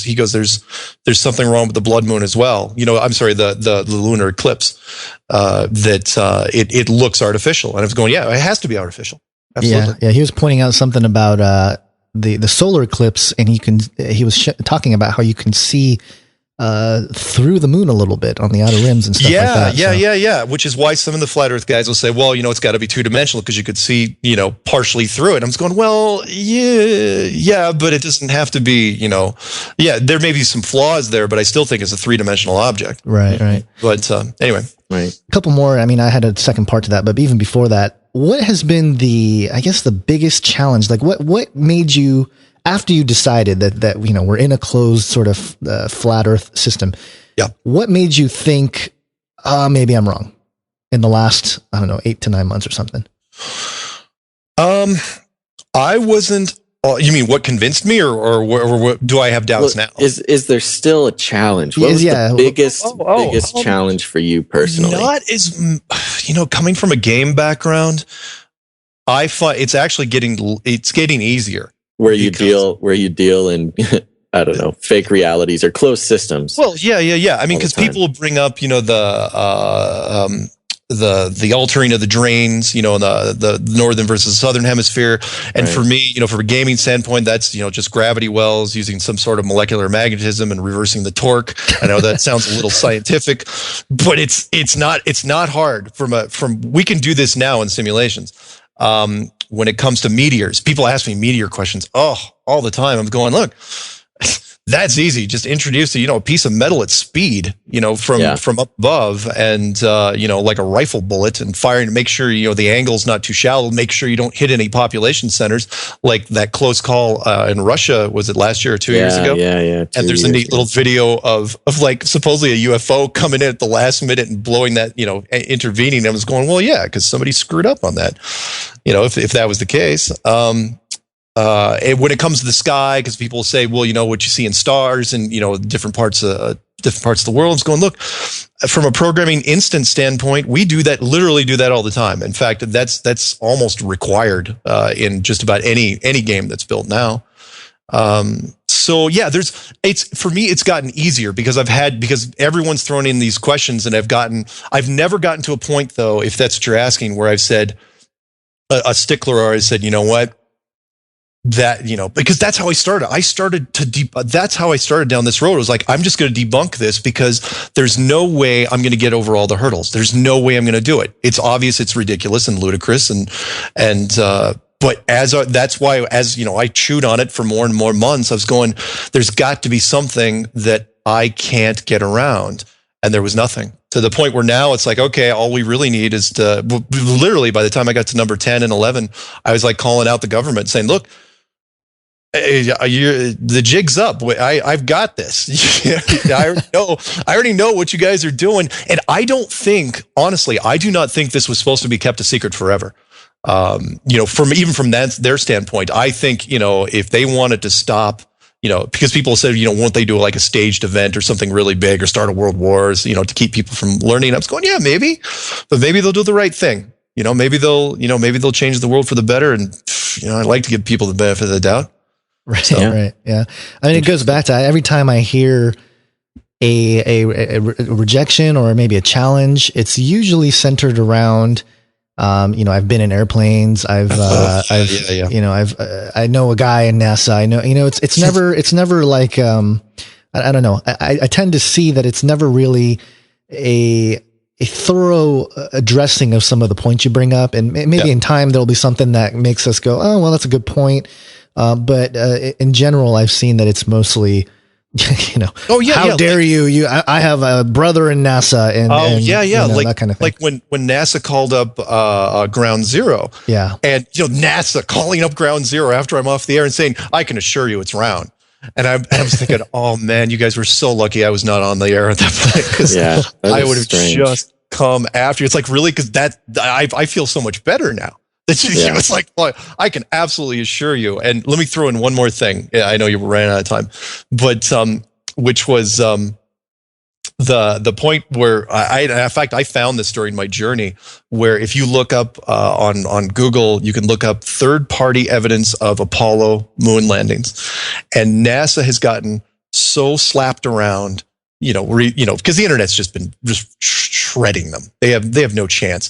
something wrong with the blood moon as well. I'm sorry, the lunar eclipse, it looks artificial. And I was going, yeah, it has to be artificial. Absolutely. Yeah. He was pointing out something about, the solar eclipse, and he was talking about how you can see through the moon a little bit on the outer rims and stuff like that. Yeah. Which is why some of the flat Earth guys will say, well, it's got to be two-dimensional because you could see, partially through it. I'm just going, well, yeah, but it doesn't have to be, there may be some flaws there, but I still think it's a three-dimensional object. Right. But anyway. Right. A couple more. I mean, I had a second part to that, but even before that, what has been the biggest challenge? Like what made you, after you decided that we're in a closed sort of flat Earth system, what made you think, maybe I'm wrong in the last, 8 to 9 months or something? I wasn't. You mean what convinced me, or what, do I have doubts now? Is there still a challenge? What was the biggest challenge for you personally? Not as coming from a game background, I find it's actually getting easier. Where you deal in I don't know, fake realities or closed systems. Well, yeah. I mean, because people bring up, the altering of the drains, the northern versus southern hemisphere. And for me, from a gaming standpoint, that's, just gravity wells using some sort of molecular magnetism and reversing the torque. I know that sounds a little scientific, but it's not hard we can do this now in simulations. When it comes to meteors, people ask me meteor questions. All the time. I'm going, look, that's easy. Just introduce a piece of metal at speed, from up above, and like a rifle bullet, and firing to make sure the angle's not too shallow. Make sure you don't hit any population centers, like that close call in Russia. Was it last year or 2 years ago? Yeah. And there's a neat little video of like supposedly a UFO coming in at the last minute and blowing that, intervening. And I was going, well, yeah, because somebody screwed up on that. If that was the case. When it comes to the sky, because people say, well, what you see in stars and different parts of the world. It's going, look, from a programming instance standpoint, we literally do that all the time. In fact, that's almost required in just about any game that's built now. So yeah, for me, it's gotten easier because everyone's thrown in these questions, and I've never gotten to a point, though, if that's what you're asking, where I've said a stickler, or I said, you know what? That, because that's how I started. That's how I started down this road. It was like, I'm just going to debunk this because there's no way I'm going to get over all the hurdles. There's no way I'm going to do it. It's obvious, it's ridiculous and ludicrous. But that's why, I chewed on it for more and more months. I was going, there's got to be something that I can't get around. And there was nothing, to the point where now it's like, okay, all we really need is literally by the time I got to number 10 and 11, I was like calling out the government saying, look, the jig's up. I've got this. I already know what you guys are doing. And I do not think this was supposed to be kept a secret forever. From their standpoint, I think, if they wanted to stop, because people said, won't they do like a staged event or something really big, or start a world wars, to keep people from learning? I was going, yeah, maybe, but maybe they'll do the right thing. Maybe they'll change the world for the better. And, I'd like to give people the benefit of the doubt. Right. So. Right. Yeah. I mean, it goes back to every time I hear a rejection or maybe a challenge, it's usually centered around, I've been in airplanes. I know a guy in NASA. I know, it's never like, I don't know. I tend to see that it's never really a thorough addressing of some of the points you bring up. And maybe in time, there'll be something that makes us go, oh, well, that's a good point. But in general, I've seen that it's mostly, how dare you? I have a brother in NASA, and like that kind of thing. Like when NASA called up Ground Zero, and NASA calling up Ground Zero after I'm off the air and saying, I can assure you it's round. And I was thinking, oh man, you guys were so lucky I was not on the air at that point, because I would have just come after you. It's like, really, because I feel so much better now. It's like, well, I can absolutely assure you. And let me throw in one more thing. I know you ran out of time, but which was the point where in fact, I found this during my journey, where if you look up on Google, you can look up third-party evidence of Apollo moon landings, and NASA has gotten so slapped around, because the internet's just been shredding them. They have no chance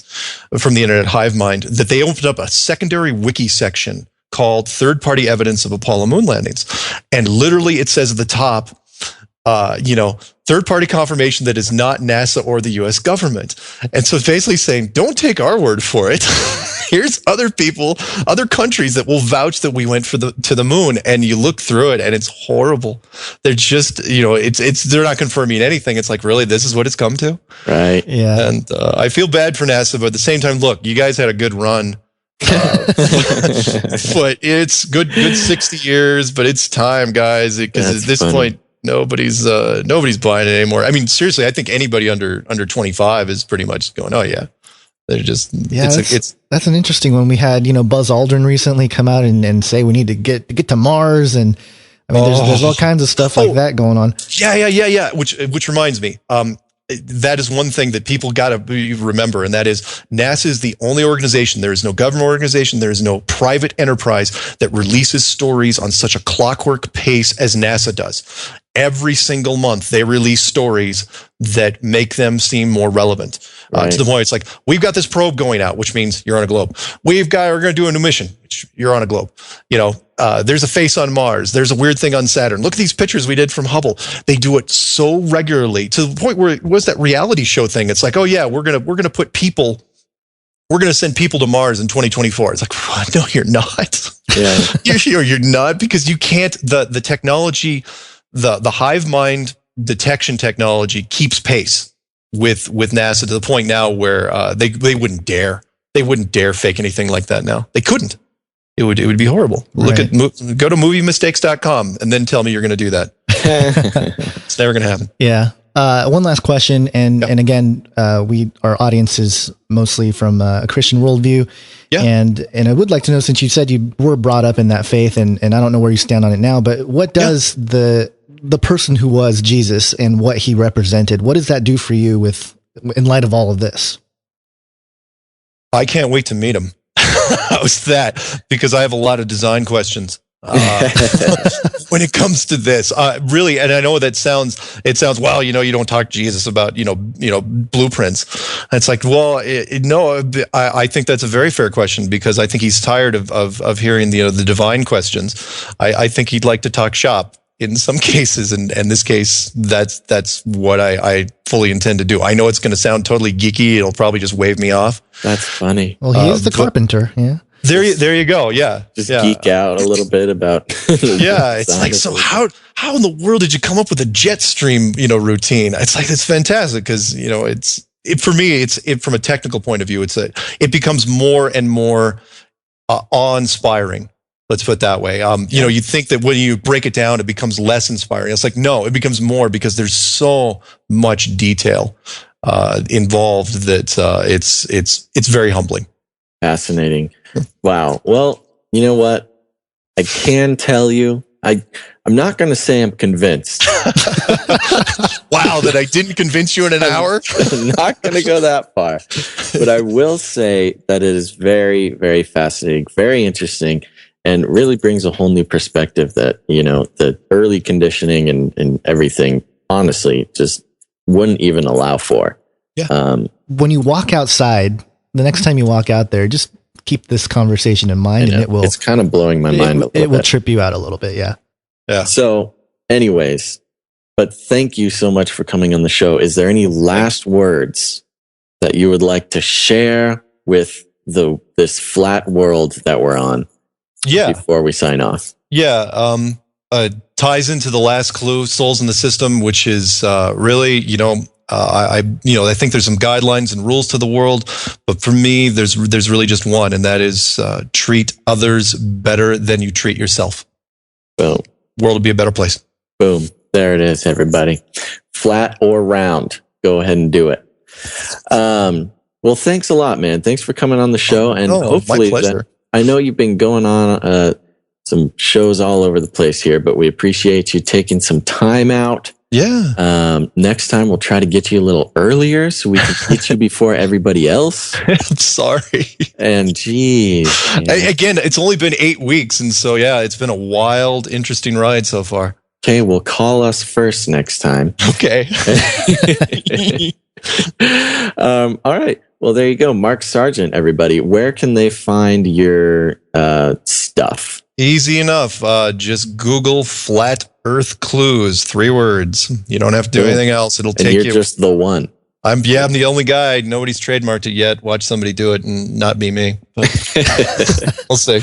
from the internet hive mind, that they opened up a secondary wiki section called third-party evidence of Apollo moon landings. And literally it says at the top, third-party confirmation that is not NASA or the US government. And so it's basically saying, don't take our word for it. Here's other people, other countries that will vouch that we went to the moon. And you look through it and it's horrible. They're just, they're not confirming anything. It's like, really, this is what it's come to? Right. Yeah. And I feel bad for NASA, but at the same time, look, you guys had a good run. But it's good 60 years, but it's time, guys, because at this point, nobody's buying it anymore. I mean, seriously, I think anybody under 25 is pretty much going, oh yeah. They're just, that's an interesting one. We had, Buzz Aldrin recently come out and say we need to get to Mars. And I mean, there's all kinds of stuff like that going on. Yeah. Which reminds me, that is one thing that people got to remember. And that is, NASA is the only organization. There is no government organization. There is no private enterprise that releases stories on such a clockwork pace as NASA does. every single month they release stories that make them seem more relevant. To the point it's like, we've got this probe going out, which means you're on a globe. We're going to do a new mission, which you're on a globe. There's a face on Mars. There's a weird thing on Saturn. Look at these pictures we did from Hubble. They do it so regularly to the point where it was that reality show thing. It's like, oh yeah, we're going to put people, we're going to send people to Mars in 2024. It's like, what? No, you're not. Yeah. you're not, because you can't, the technology, the hive mind detection technology keeps pace with NASA to the point now where they wouldn't dare fake anything like that now. They couldn't. It would be horrible. Right. Go to moviemistakes.com and then tell me you're going to do that. It's never going to happen. Yeah. One last question, and again, our audience is mostly from a Christian worldview, and I would like to know, since you said you were brought up in that faith, and I don't know where you stand on it now, but what does the person who was Jesus and what he represented, what does that do for you in light of all of this? I can't wait to meet him. How's that? Because I have a lot of design questions. When it comes to this, really, and I know that sounds, well, you don't talk to Jesus about, blueprints. And it's like, well, no, I think that's a very fair question, because I think he's tired of hearing the divine questions. I think he'd like to talk shop in some cases. And in this case, that's what I fully intend to do. I know it's going to sound totally geeky. It'll probably just wave me off. That's funny. Well, he is the carpenter. Yeah. There you go. Yeah. Just geek out a little bit about. Yeah. It's like, so how in the world did you come up with a jet stream, routine? It's like, it's fantastic. Cause for me, from a technical point of view, it becomes more and more awe-inspiring. Let's put it that way. You think that when you break it down, it becomes less inspiring. It's like, no, it becomes more, because there's so much detail involved that it's very humbling. Fascinating. Wow. Well, you know what? I can tell you, I'm not going to say I'm convinced. Wow, that I didn't convince you in an hour? I'm not going to go that far. But I will say that it is very, very fascinating, very interesting, and really brings a whole new perspective that, the early conditioning and everything, honestly, just wouldn't even allow for. Yeah. When you walk outside, the next time you walk out there, just keep this conversation in mind, and it's kind of blowing my mind a little bit. It will trip you out a little bit. Yeah. Yeah. So anyways, but thank you so much for coming on the show. Is there any last words that you would like to share with this flat world that we're on? Yeah. Before we sign off. Yeah. Ties into the last clue, souls in the system, which is really, I think there's some guidelines and rules to the world, but for me, there's really just one, and that is treat others better than you treat yourself. Boom. World will be a better place. Boom. There it is, everybody. Flat or round. Go ahead and do it. Well, thanks a lot, man. Thanks for coming on the show, and hopefully, my pleasure. I know you've been going on some shows all over the place here, but we appreciate you taking some time out. Yeah. Next time we'll try to get you a little earlier so we can get you before everybody else. I'm sorry. And geez. Again, it's only been 8 weeks. And so, yeah, it's been a wild, interesting ride so far. Okay. Well, call us first next time. Okay. All right. Well, there you go. Mark Sargent, everybody. Where can they find your stuff? Easy enough. Just Google Flat Earth Clues, 3 words. You don't have to do anything else. It'll take you. You're just the one. I'm the only guy. Nobody's trademarked it yet. Watch somebody do it and not be me. We'll see.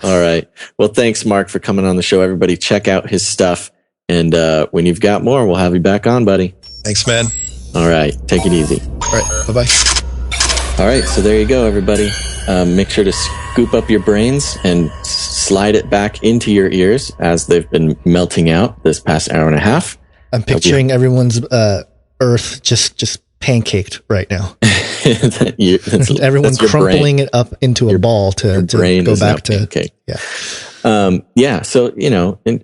All right. Well, thanks, Mark, for coming on the show. Everybody check out his stuff. And when you've got more, we'll have you back on, buddy. Thanks, man. All right. Take it easy. All right. Bye-bye. All right, so there you go, everybody. Make sure to scoop up your brains and slide it back into your ears as they've been melting out this past hour and a half. I'm picturing everyone's earth just pancaked right now. Everyone's crumpling it up into a ball to go back to pancake. Yeah. So,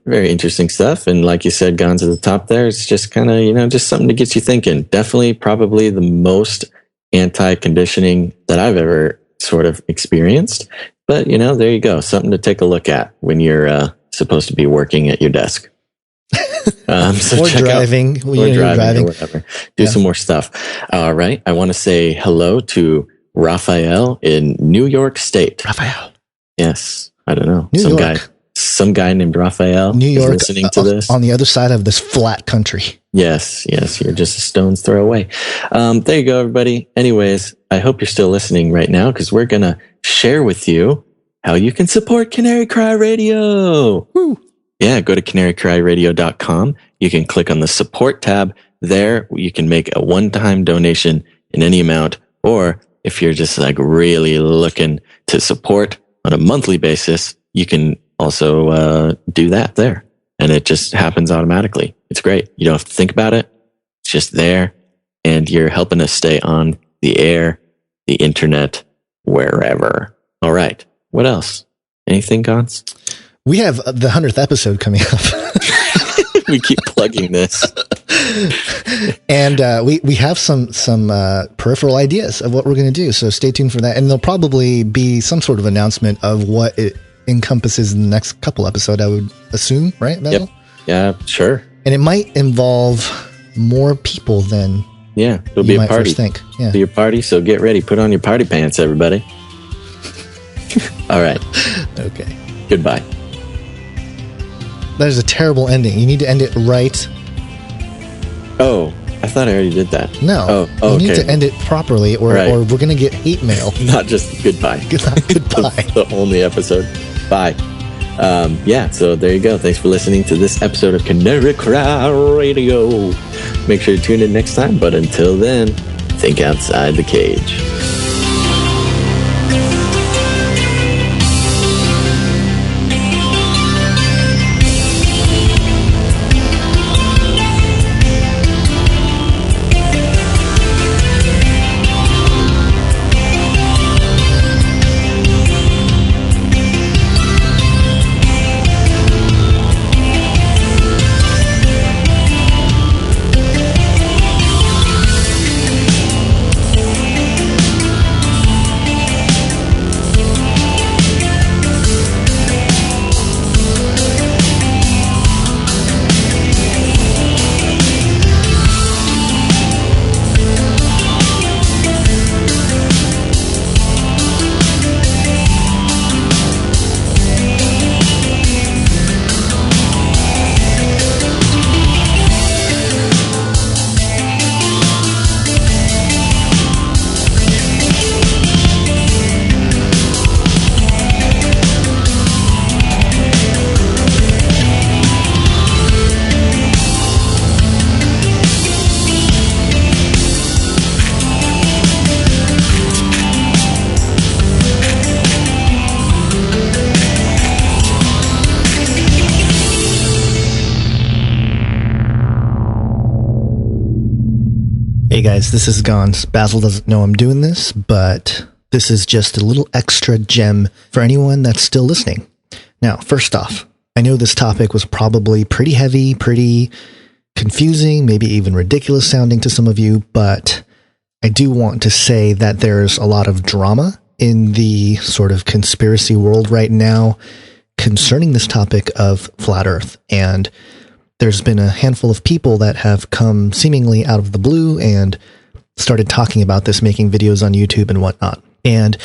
very interesting stuff. And like you said, gone to the top there, it's just kind of, just something to get you thinking. Definitely probably the most anti-conditioning that I've ever sort of experienced. But, there you go. Something to take a look at when you're supposed to be working at your desk. So or check driving. out, When or you're driving or whatever. Do some more stuff. All right. I want to say hello to Raphael in New York State. Raphael. Yes. I don't know. New York. Some guy named Raphael New York, is listening to this. On the other side of this flat country. Yes. You're just a stone's throw away. There you go, everybody. Anyways, I hope you're still listening right now because we're going to share with you how you can support Canary Cry Radio. Woo. Yeah, go to canarycryradio.com. You can click on the support tab. There, you can make a one-time donation in any amount. Or if you're just like really looking to support on a monthly basis, you can also do that there. And it just happens automatically. It's great. You don't have to think about it. It's just there. And you're helping us stay on the air, the internet, wherever. All right. What else? Anything, Gons? We have the 100th episode coming up. We keep plugging this. And we have some peripheral ideas of what we're going to do. So stay tuned for that. And there'll probably be some sort of announcement of what it encompasses in the next couple episodes, I would assume, right, Basil? Yep. Yeah, sure. And it might involve more people than it'll be a party. First think. Yeah. It'll be a party, so get ready. Put on your party pants, everybody. All right. Okay. Goodbye. That is a terrible ending. You need to end it right. Oh, I thought I already did that. No. Oh, you okay. need to end it properly or we're going to get hate mail. Not just goodbye. Goodbye. the only episode. Bye. So there you go. Thanks for listening to this episode of Canary Cry Radio. Make sure to tune in next time. But until then, think outside the cage. Hey guys, this is Gons. Basil doesn't know I'm doing this, but this is just a little extra gem for anyone that's still listening. Now, first off, I know this topic was probably pretty heavy, pretty confusing, maybe even ridiculous sounding to some of you, but I do want to say that there's a lot of drama in the sort of conspiracy world right now concerning this topic of flat Earth. And there's been a handful of people that have come seemingly out of the blue and started talking about this, making videos on YouTube and whatnot. And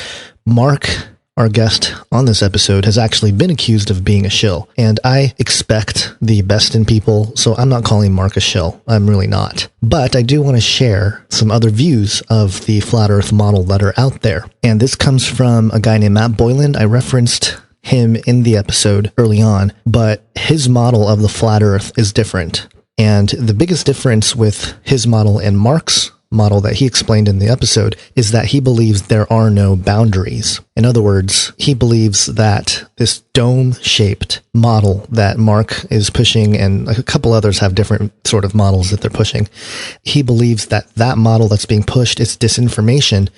Mark, our guest on this episode, has actually been accused of being a shill. And I expect the best in people, so I'm not calling Mark a shill. I'm really not. But I do want to share some other views of the flat Earth model that are out there. And this comes from a guy named Matt Boylan. I referenced him in the episode early on, but his model of the flat Earth is different. And the biggest difference with his model and Mark's model that he explained in the episode is that he believes there are no boundaries. In other words, he believes that this dome-shaped model that Mark is pushing, and a couple others have different sort of models that they're pushing, he believes that that model that's being pushed is disinformation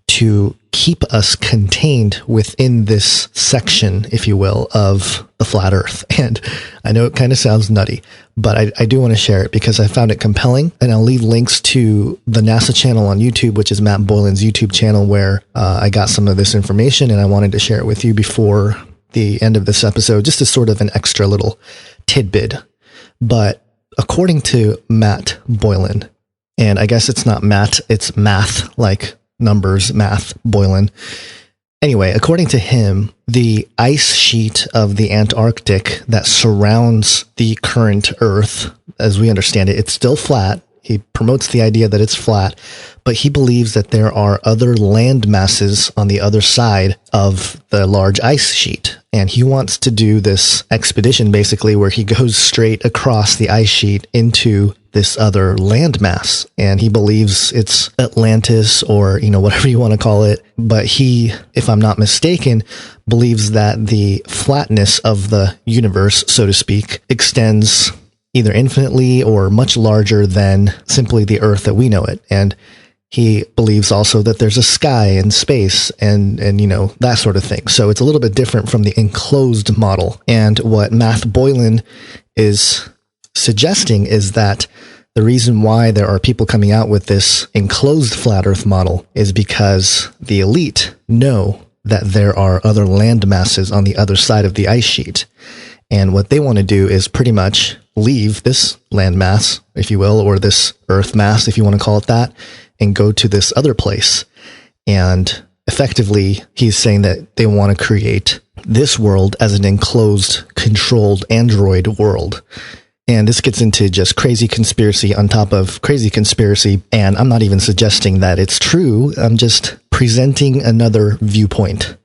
to keep us contained within this section, if you will, of the flat Earth. And I know it kind of sounds nutty, but I do want to share it because I found it compelling. And I'll leave links to the NASA channel on YouTube, which is Matt Boylan's YouTube channel, where I got some of this information and I wanted to share it with you before the end of this episode, just as sort of an extra little tidbit. But according to Matt Boylan, and I guess it's not Matt, it's math, like numbers, math, Boylan. Anyway, according to him, the ice sheet of the Antarctic that surrounds the current Earth, as we understand it, it's still flat. He promotes the idea that it's flat, but he believes that there are other land masses on the other side of the large ice sheet. And he wants to do this expedition basically where he goes straight across the ice sheet into this other landmass. And he believes it's Atlantis or, whatever you want to call it. But he, if I'm not mistaken, believes that the flatness of the universe, so to speak, extends either infinitely or much larger than simply the Earth that we know it. And he believes also that there's a sky and space and that sort of thing. So it's a little bit different from the enclosed model. And what Matt Boylan is suggesting is that the reason why there are people coming out with this enclosed flat Earth model is because the elite know that there are other land masses on the other side of the ice sheet. And what they want to do is pretty much leave this land mass, if you will, or this Earth mass, if you want to call it that, and go to this other place. And effectively, he's saying that they want to create this world as an enclosed, controlled android world. And this gets into just crazy conspiracy on top of crazy conspiracy. And I'm not even suggesting that it's true. I'm just presenting another viewpoint.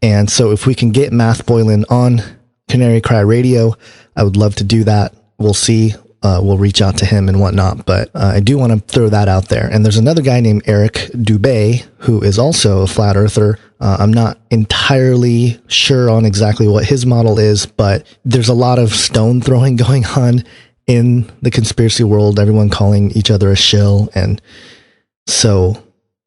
And so if we can get Matt Boylan on Canary Cry Radio, I would love to do that. We'll see. We'll reach out to him and whatnot, but I do want to throw that out there. And there's another guy named Eric Dubé, who is also a flat earther. I'm not entirely sure on exactly what his model is, but there's a lot of stone throwing going on in the conspiracy world, everyone calling each other a shill. And so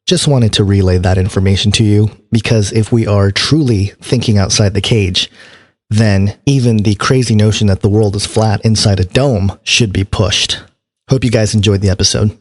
just wanted to relay that information to you, because if we are truly thinking outside the cage, then even the crazy notion that the world is flat inside a dome should be pushed. Hope you guys enjoyed the episode.